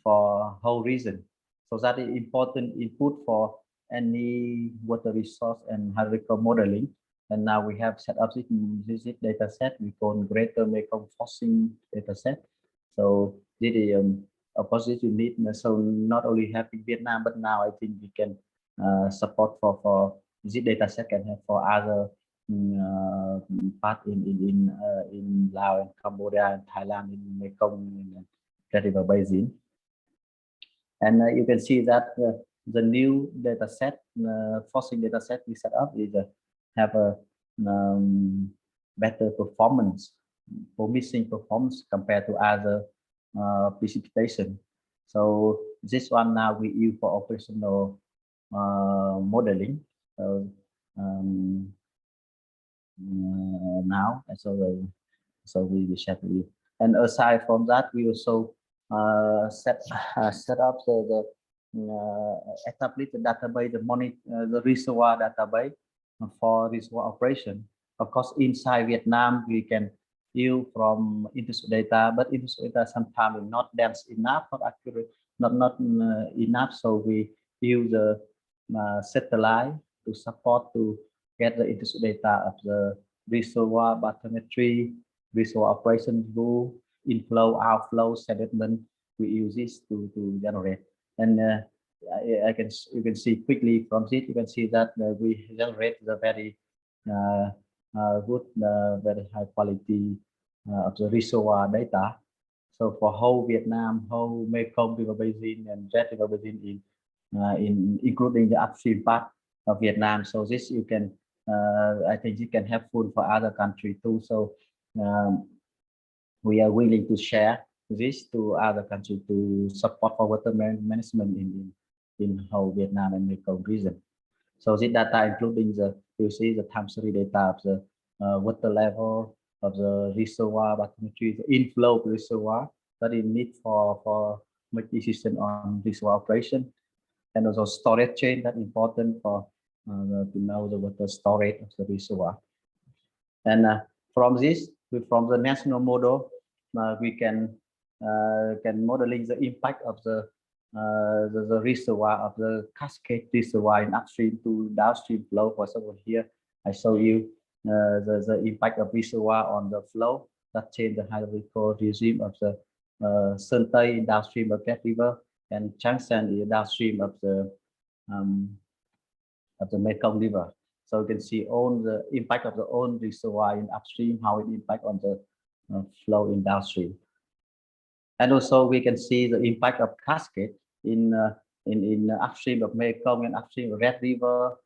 for whole region. So that is important input for any water resource and hydrological modeling. And now we have set up this data set we call Greater Mekong Forcing data set. So this is a positive need. So not only have in Vietnam, but now I think we can support for this data set can have for other part in Laos and Cambodia and Thailand, in Mekong and Red River Basin. And you can see that the new data set, forcing data set we set up is have a better performance, promising performance compared to other precipitation. So this one now we use for operational modeling. So now, so we will share with you. And aside from that, we also set up the establish the database, the reservoir database for reservoir operation. Of course, inside Vietnam, we can use from in-situ data, but in-situ data sometimes not dense enough, not accurate, not enough. So we use the satellite to support to get the in-situ data of the reservoir bathymetry, reservoir operation rule, inflow, outflow, sediment. We use this to generate. And you can see quickly from this, you can see that we generate the very good, very high quality of the reservoir data. So for whole Vietnam, whole Mekong River Basin and Red River Basin including the upstream part of Vietnam. So this you can, I think it can helpful for other countries too. So we are willing to share this to other countries to support for water management in whole Vietnam and Mekong region. So this data including you see the time series data of the water level of the reservoir, bathymetry, the inflow of the reservoir that is need for make decision on reservoir operation. and also storage chain, that's important for to know the water storage of the reservoir. And from this, from the national model, we can modeling the impact of the reservoir, of the cascade reservoir in upstream to downstream flow. For example, here I show you the impact of reservoir on the flow that change the hydrological regime of the Sơn Tây downstream of Cat River, and Chang San is downstream of the Mekong River. So you can see all the impact of the own reservoir in upstream, how it impact on the flow in downstream. And also we can see the impact of cascade in upstream of Mekong and upstream of Red River,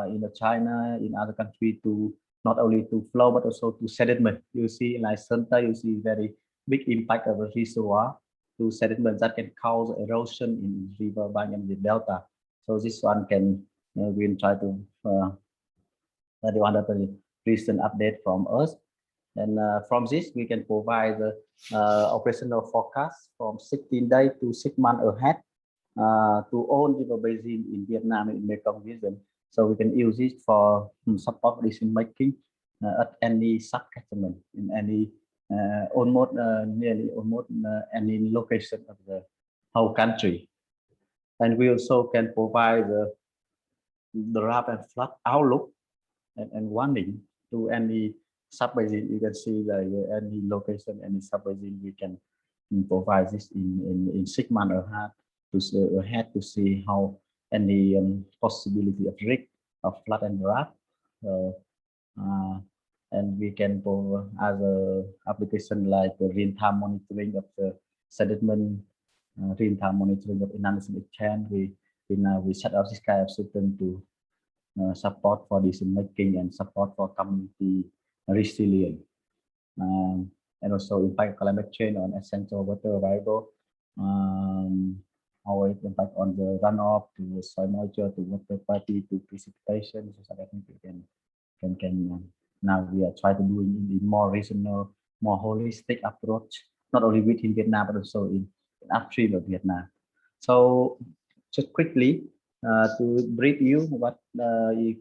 in China, in other countries, to not only to flow but also to sediment. You see, like Sơn Tây, you see very big impact of a reservoir to sediment that can cause erosion in river bank and the delta. So this one can we'll try to the one that the recent update from us. And from this, we can provide the operational forecast from 16 days to 6 months ahead to all river basin in Vietnam and in Mekong region. So we can use it for support decision making at any sub-catchment in any almost nearly any location of the whole country. And we also can provide the drought and flood outlook and warning to any sub-basin. You can see any location, any sub-basin, we can provide this in 6 months ahead to see how any possibility of risk of flood and drought. And we can provide other application like the real-time monitoring of the sediment, real-time monitoring of Indonesia exchange. We set up this kind of system to support for decision making and support for community resilience, and also impact climate change on essential water available, how it impact on the runoff to soil moisture to water quality to precipitation. So I think we can now we are trying to do in more regional, more holistic approach, not only within Vietnam but also in upstream of Vietnam. So just quickly to brief you what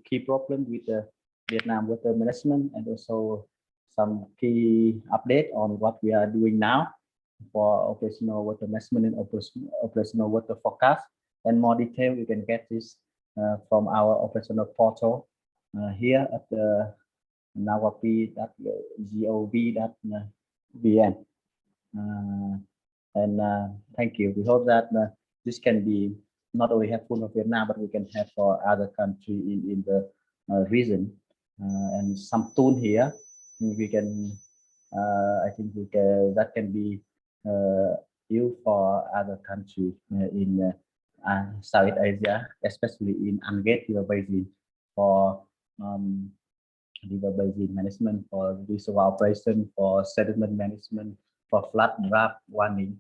key problem with the Vietnam water management, and also some key update on what we are doing now for operational water management and operational water forecast. And more detail, you can get this from our operational portal here at the nawapi.gov.vn. And thank you. We hope that this can be not only helpful for Vietnam, but we can have for other countries in the region. And some tool here, we can, I think we can, that can be used for other countries in South Asia, especially in Angget River Basin, for river basin management, for reservoir operation, for sediment management, for flood drought warning.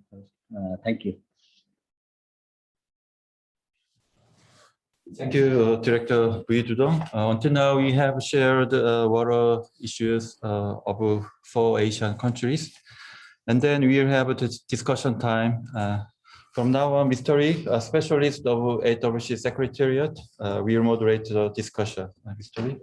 Thank you. Thank you, Director Bùi Chu Dong. Until now, we have shared water issues of 4 Asian countries. And then we will have a discussion time. From now on, Mr. Lee, a specialist of AIWW Secretariat, will moderate the discussion. Mr. Lee.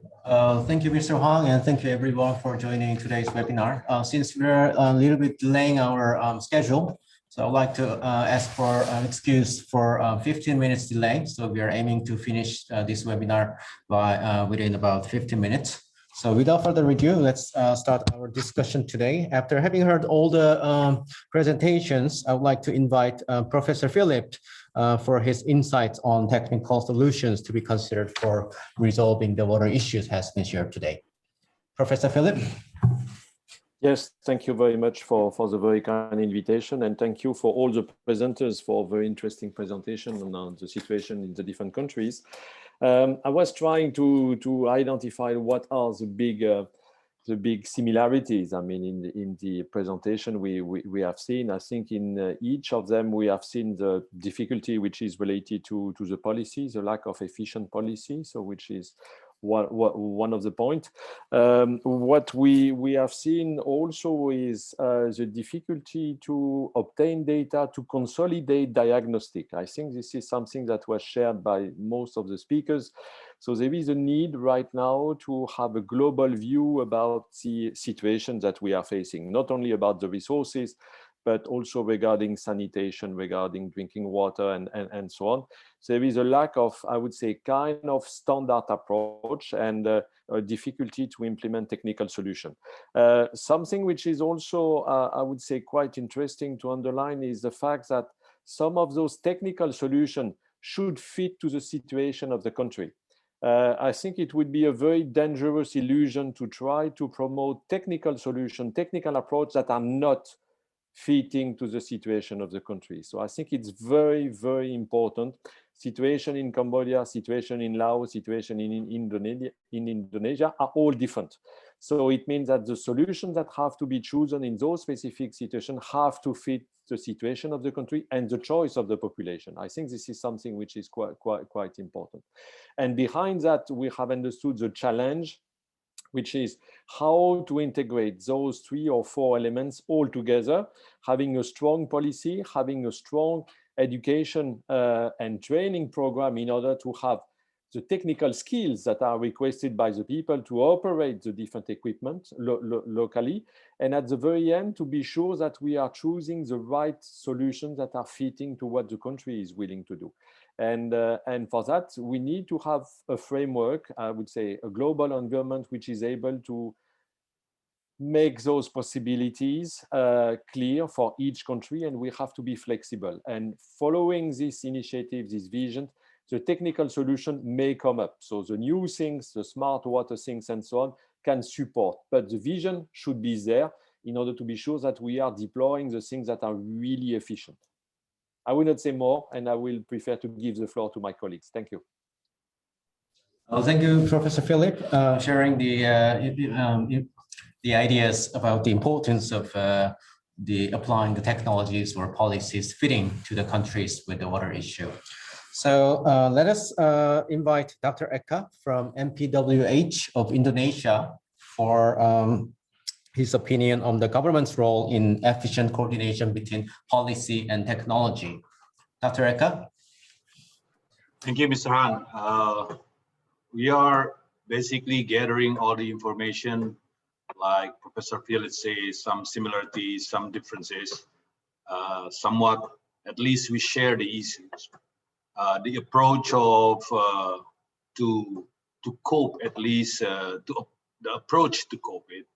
Thank you, Mr. Huang, and thank you everyone for joining today's webinar. Since we're a little bit delaying our schedule, so I'd like to ask for an excuse for 15 minutes delay. So we are aiming to finish this webinar by within about 15 minutes. So without further ado, let's start our discussion today. After having heard all the presentations, I would like to invite Professor Philip for his insights on technical solutions to be considered for resolving the water issues has been shared today. Professor Philip. Yes, thank you very much for the very kind invitation, and thank you for all the presenters for a very interesting presentation on the situation in the different countries. I was trying to identify what are the big similarities. I mean, in the presentation we have seen. I think in each of them we have seen the difficulty which is related to the policy, the lack of efficient policy. So which is one of the points. What we have seen also is the difficulty to obtain data to consolidate diagnostic. I think this is something that was shared by most of the speakers. So there is a need right now to have a global view about the situation that we are facing, not only about the resources, but also regarding sanitation, regarding drinking water, and so on. So there is a lack of, I would say, kind of standard approach and a difficulty to implement technical solution. Something which is also, I would say, quite interesting to underline is the fact that some of those technical solutions should fit to the situation of the country. I think it would be a very dangerous illusion to try to promote technical solutions, technical approach that are not fitting to the situation of the country. So I think it's very, very important. Situation in Cambodia, situation in Laos, situation in Indonesia are all different. So it means that the solutions that have to be chosen in those specific situations have to fit the situation of the country and the choice of the population. I think this is something which is quite important. And behind that, we have understood the challenge, which is how to integrate those 3 or 4 elements all together, having a strong policy, having a strong education and training program in order to have the technical skills that are requested by the people to operate the different equipment locally. And at the very end, to be sure that we are choosing the right solutions that are fitting to what the country is willing to do. And for that, we need to have a framework, I would say a global environment, which is able to make those possibilities clear for each country, and we have to be flexible. And following this initiative, this vision, the technical solution may come up. So the new things, the smart water things and so on can support, but the vision should be there in order to be sure that we are deploying the things that are really efficient. I will not say more, and I will prefer to give the floor to my colleagues. Thank you. Thank you, Professor Philip, sharing the ideas about the importance of applying the technologies or policies fitting to the countries with the water issue. So let us invite Dr. Eka from MPWH of Indonesia for his opinion on the government's role in efficient coordination between policy and technology. Dr. Eka? Thank you, Mr. Han. We are basically gathering all the information, like Professor Philip says, some similarities, some differences, somewhat, at least we share the issues. The approach of to cope, at least the approach to cope it.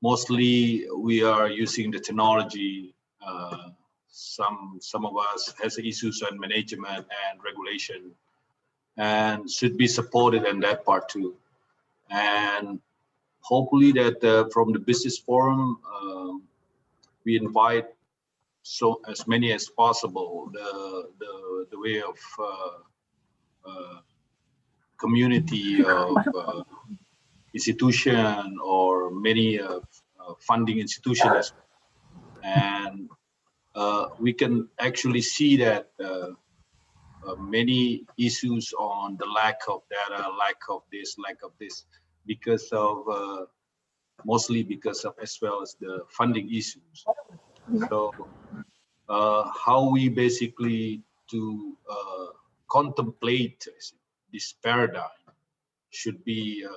Mostly we are using the technology. Some of us has issues on management and regulation, and should be supported in that part too. And hopefully that from the business forum, we invite so as many as possible the way of community of institution or many funding institutions, and we can actually see that many issues on the lack of data, lack of this, because of mostly because of as well as the funding issues. So how we basically to contemplate this paradigm should be a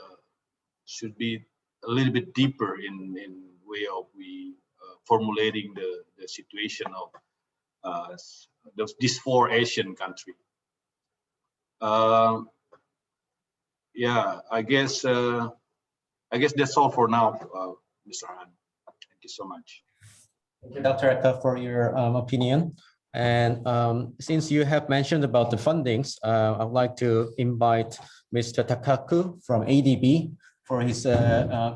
little bit deeper in way of we formulating the situation of these 4 Asian countries. Yeah, I guess that's all for now, Mr. Han. Thank you so much. Thank you, Dr. Eka, for your opinion. And since you have mentioned about the fundings, I'd like to invite Mr. Takaku from ADB for his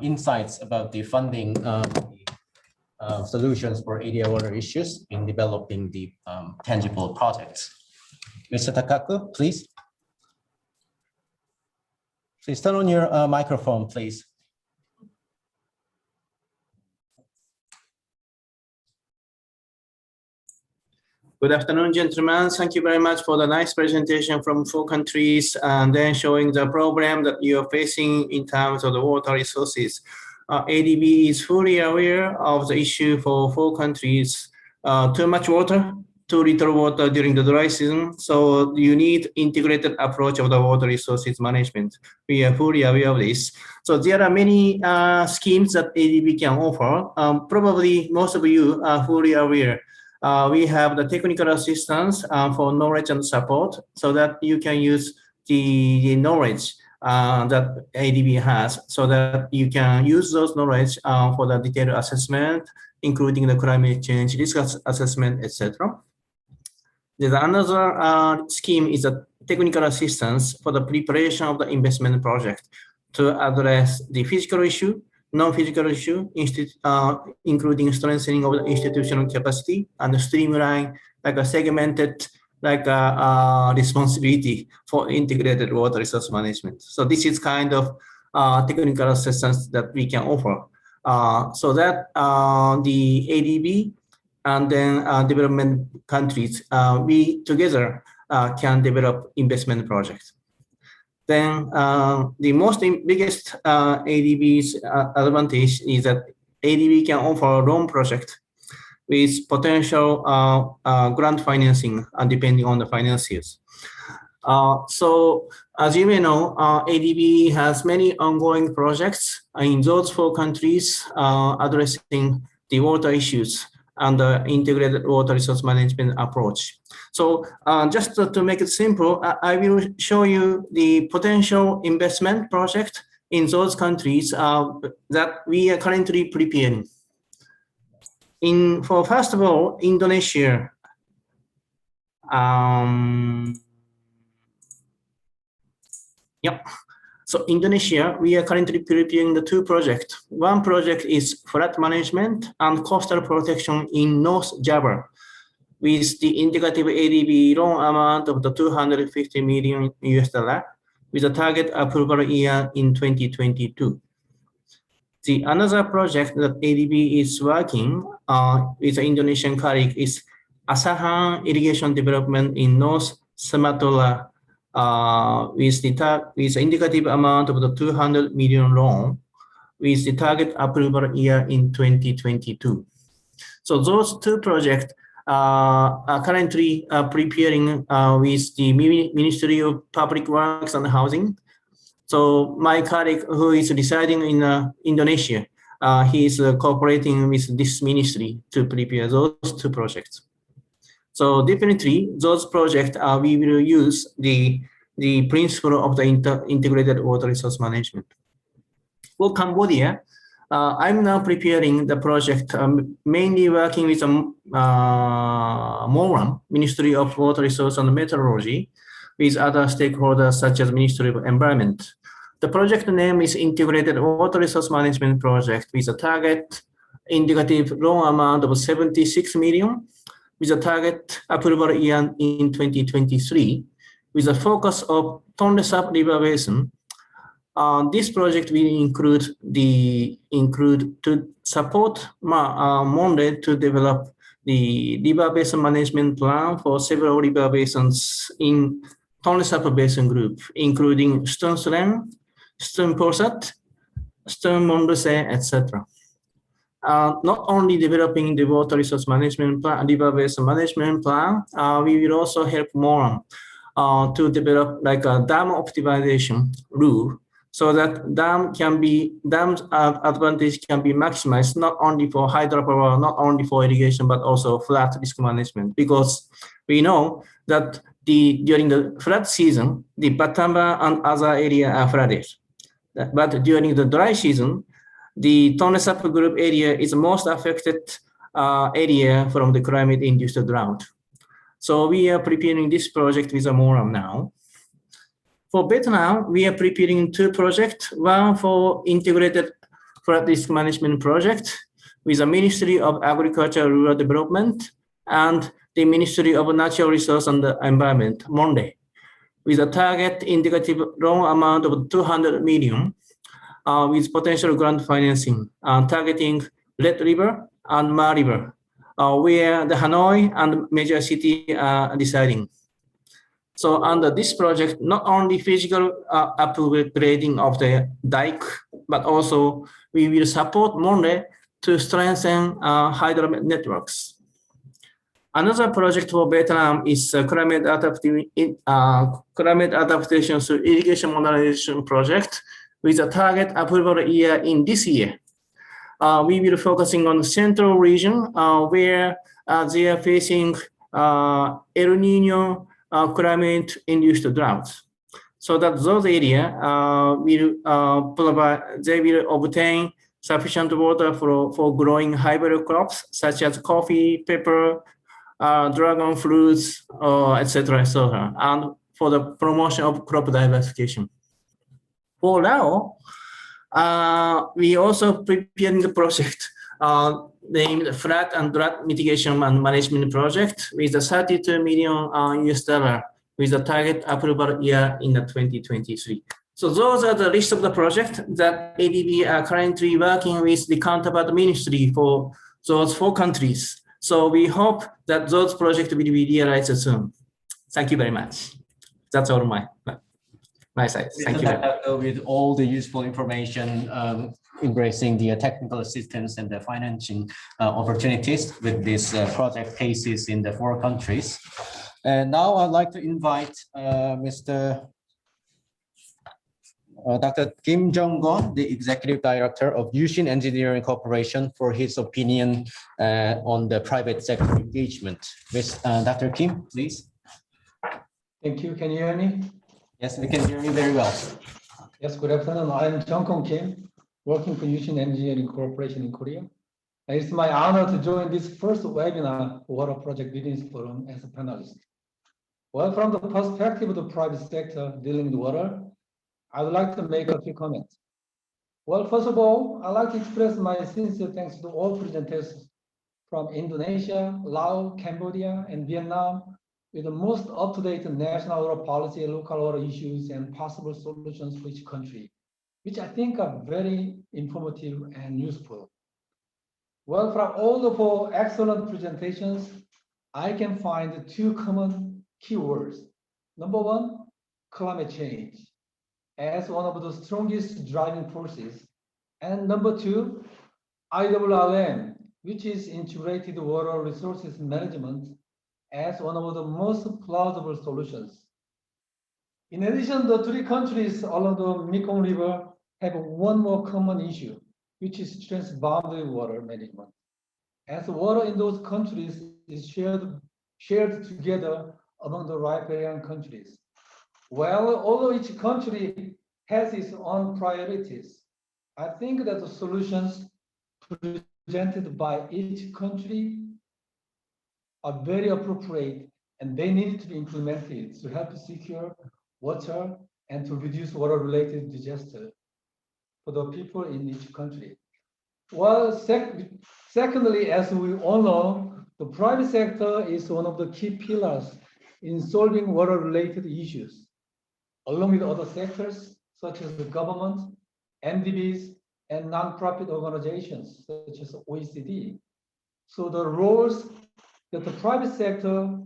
insights about the funding solutions for area water issues in developing the tangible projects. Mr. Takaku, please. Please turn on your microphone, please. Good afternoon, gentlemen. Thank you very much for the nice presentation from 4 countries and then showing the problem that you are facing in terms of the water resources. ADB is fully aware of the issue for 4 countries. Too much water, too little water during the dry season. So you need integrated approach of the water resources management. We are fully aware of this. So there are many schemes that ADB can offer. Probably most of you are fully aware. We have the technical assistance for knowledge and support so that you can use the knowledge that ADB has so that you can use those knowledge for the detailed assessment, including the climate change risk assessment, etc. There's another scheme is a technical assistance for the preparation of the investment project to address the physical issue, non-physical issue, including strengthening of the institutional capacity and streamline like a segmented like responsibility for integrated water resource management. So this is kind of technical assistance that we can offer so that the ADB and then development countries, we together can develop investment projects. Then the most biggest ADB's advantage is that ADB can offer a loan project with potential grant financing depending on the financiers. So as you may know, ADB has many ongoing projects in those 4 countries addressing the water issues and the integrated water resource management approach. So just to make it simple, I will show you the potential investment project in those countries that we are currently preparing. For first of all, Indonesia. Yep. So Indonesia, we are currently preparing the 2 projects. One project is flood management and coastal protection in North Java, with the indicative ADB loan amount of the $250 million with a target approval year in 2022. The another project that ADB is working with the Indonesian colleague is Asahan irrigation development in North Sumatra with the indicative amount of the $200 million loan with the target approval year in 2022. So those 2 projects are currently preparing with the Ministry of Public Works and Housing. So my colleague who is residing in Indonesia, he is cooperating with this ministry to prepare those 2 projects. So definitely those projects we will use the principle of the integrated water resource management. For Cambodia, I'm now preparing the project, mainly working with MORAM, Ministry of Water Resource and Meteorology, with other stakeholders such as Ministry of Environment. The project name is Integrated Water Resource Management Project with a target indicative loan amount of 76 million, with a target approval year in 2023, with a focus of Tonle Sap River Basin. This project will include to support Monde to develop the river basin management plan for several river basins in Tonle Sap Basin Group, including Stone Sreng, Stone Porsat, Stone Mondose, etc. Not only developing the water resource management plan, river basin management plan, we will also help MORAM to develop like a dam optimization rule, so that dam's advantage can be maximized not only for hydropower, not only for irrigation, but also flood risk management. Because we know that during the flood season, the Battambang and other areas are flooded. But during the dry season, the Tonle Sap group area is the most affected area from the climate-induced drought. So we are preparing this project with MORAM now. For Vietnam, we are preparing 2 projects, one for integrated flood risk management project with the Ministry of Agriculture and Rural Development and the Ministry of Natural Resources and Environment, Monde, with a target indicative loan amount of 200 million with potential grant financing, targeting Red River and Ma River where the Hanoi and major city are deciding. So under this project, not only physical upgrading of the dike, but also we will support Monde to strengthen hydro networks. Another project for Vietnam is climate adaptation through irrigation modernization project with a target approval year in this year. We will focusing on the central region where they are facing El Nino climate-induced droughts. So that those areas they will obtain sufficient water for growing hybrid crops such as coffee, pepper, dragon fruits, etc., etc., and for the promotion of crop diversification. For Laos, we also preparing the project named Flood and Drought Mitigation and Management Project with a $32 million US with a target approval year in 2023. So those are the list of the projects that ADB are currently working with the counterpart ministry for those 4 countries. So we hope that those projects will be realized soon. Thank you very much. That's all my side. Thank you. With all the useful information, embracing the technical assistance and the financing opportunities with these project cases in the 4 countries. And now I'd like to invite Dr. Kim Jong-gon, the Executive Director of Yushin Engineering Corporation, for his opinion on the private sector engagement. With Dr. Kim, please. Thank you. Can you hear me? Yes, we can hear you very well. Yes, good afternoon. I'm Jong-Kon Kim, working for Yushin Engineering Corporation in Korea. And it's my honor to join this first webinar for Water Project Business Forum as a panelist. Well, from the perspective of the private sector dealing with water, I would like to make a few comments. Well, first of all, I'd like to express my sincere thanks to all presenters from Indonesia, Laos, Cambodia, and Vietnam with the most up-to-date national water policy, local water issues, and possible solutions for each country, which I think are very informative and useful. Well, from all the 4 excellent presentations, I can find 2 common keywords. Number 1, climate change as one of the strongest driving forces. And number 2, IWWM, which is integrated water resources management, as one of the most plausible solutions. In addition, the 3 countries along the Mekong River have one more common issue, which is transboundary water management. As water in those countries is shared together among the riparian countries. Well, although each country has its own priorities, I think that the solutions presented by each country are very appropriate, and they need to be implemented to help secure water and to reduce water-related disaster for the people in each country. Well, secondly, as we all know, the private sector is one of the key pillars in solving water-related issues, along with other sectors such as the government, MDBs, and non-profit organizations such as OECD. So the roles that the private sector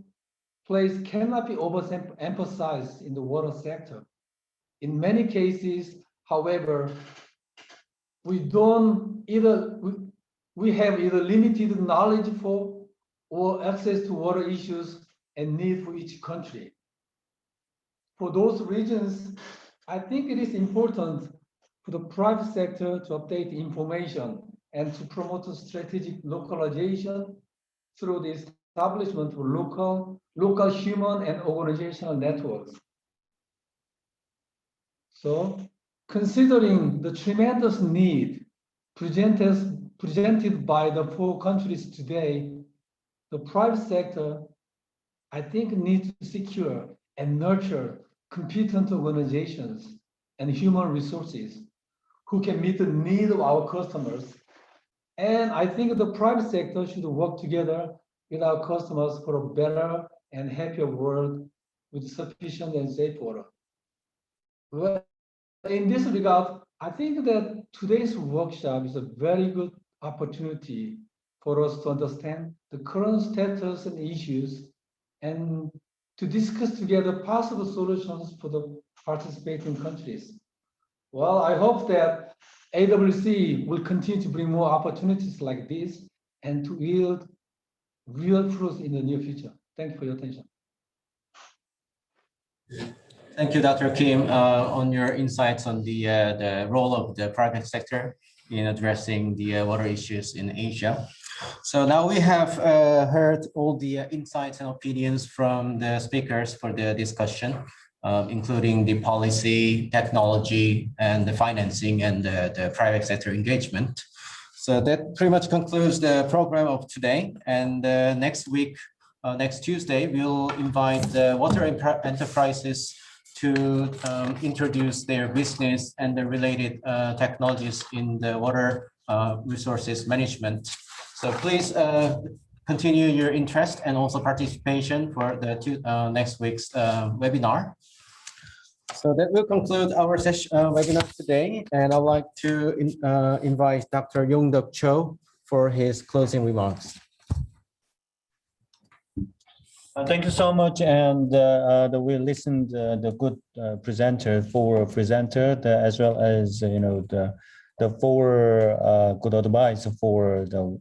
plays cannot be overemphasized in the water sector. In many cases, however, we have either limited knowledge for or access to water issues and need for each country. For those regions, I think it is important for the private sector to update information and to promote strategic localization through the establishment of local human and organizational networks. So, considering the tremendous need presented by the 4 countries today, the private sector, I think, needs to secure and nurture competent organizations and human resources who can meet the needs of our customers. And I think the private sector should work together with our customers for a better and happier world with sufficient and safe water. Well, in this regard, I think that today's workshop is a very good opportunity for us to understand the current status and issues and to discuss together possible solutions for the participating countries. Well, I hope that AWC will continue to bring more opportunities like this and to yield real fruits in the near future. Thank you for your attention. Thank you, Dr. Kim, on your insights on the role of the private sector in addressing the water issues in Asia. So now we have heard all the insights and opinions from the speakers for the discussion, including the policy, technology, and the financing and the private sector engagement. So that pretty much concludes the program of today. And next week, next Tuesday, we'll invite the water enterprises to introduce their business and the related technologies in the water resources management. So please continue your interest and also participation for the next week's webinar. So that will conclude our session webinar today. And I'd like to invite Dr. Yong-Duk Cho for his closing remarks. Thank you so much, and we listened the good presenter as well as the four good advice for the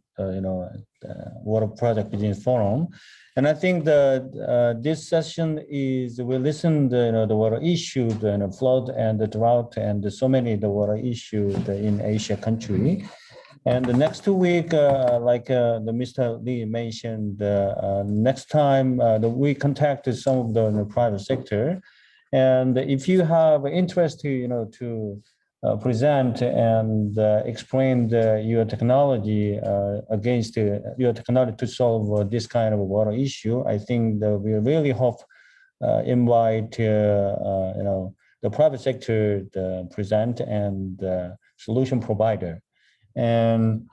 Water Project Business Forum, and I think that this session is we listened the water issue, the flood and the drought and so many the water issues in Asia country. And the next 2 weeks, like the Mr. Lee mentioned, next time we contacted some of the private sector, and if you have interest to present and explain your technology against your technology to solve this kind of water issue, I think that we really hope invite the private sector to present and solution provider. And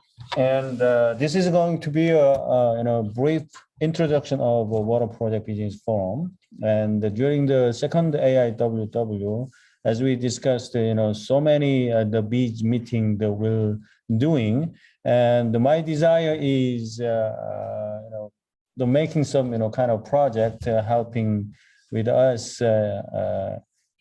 this is going to be a brief introduction of Water Project Business Forum. And during the second AIWW, as we discussed, so many the BEAD meeting that we're doing, and my desire is the making some kind of project helping with us.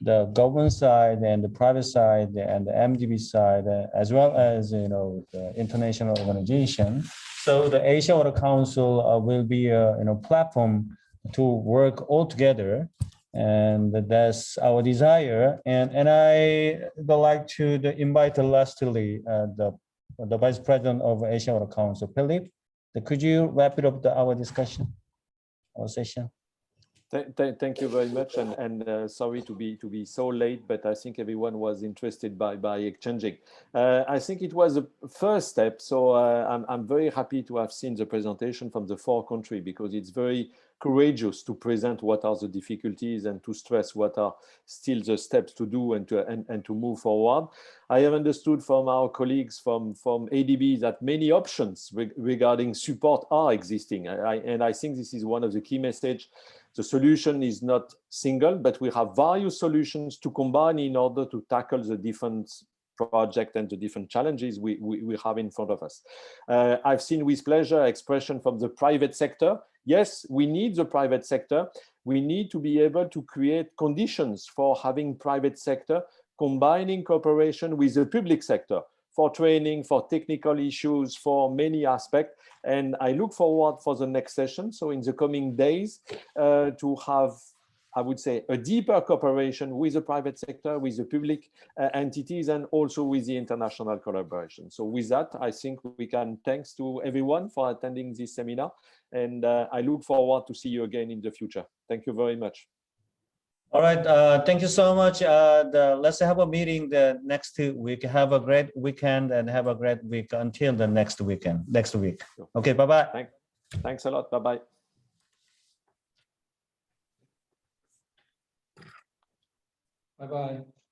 The government side and the private side and the MDB side, as well as the international organization. So the Asia Water Council will be a platform to work all together, and that's our desire. And I would like to invite lastly the Vice President of Asia Water Council, Philip. Could you wrap it up our discussion, our session? Thank you very much, and sorry to be so late, but I think everyone was interested by exchanging. I think it was a first step, so I'm very happy to have seen the presentation from the four countries, because it's very courageous to present what are the difficulties and to stress what are still the steps to do and to move forward. I have understood from our colleagues from ADB that many options regarding support are existing, and I think this is one of the key messages. The solution is not single, but we have various solutions to combine in order to tackle the different projects and the different challenges we have in front of us. I've seen with pleasure expression from the private sector. Yes, we need the private sector. We need to be able to create conditions for having private sector combining cooperation with the public sector for training, for technical issues, for many aspects. And I look forward for the next session. So in the coming days to have, I would say, a deeper cooperation with the private sector, with the public entities, and also with the international collaboration. So with that, I think we can thanks to everyone for attending this seminar. And I look forward to see you again in the future. Thank you very much. All right, thank you so much. Let's have a meeting the next week. Have a great weekend and have a great week until the next week. Okay, bye-bye. Thanks a lot, bye-bye. Bye-bye.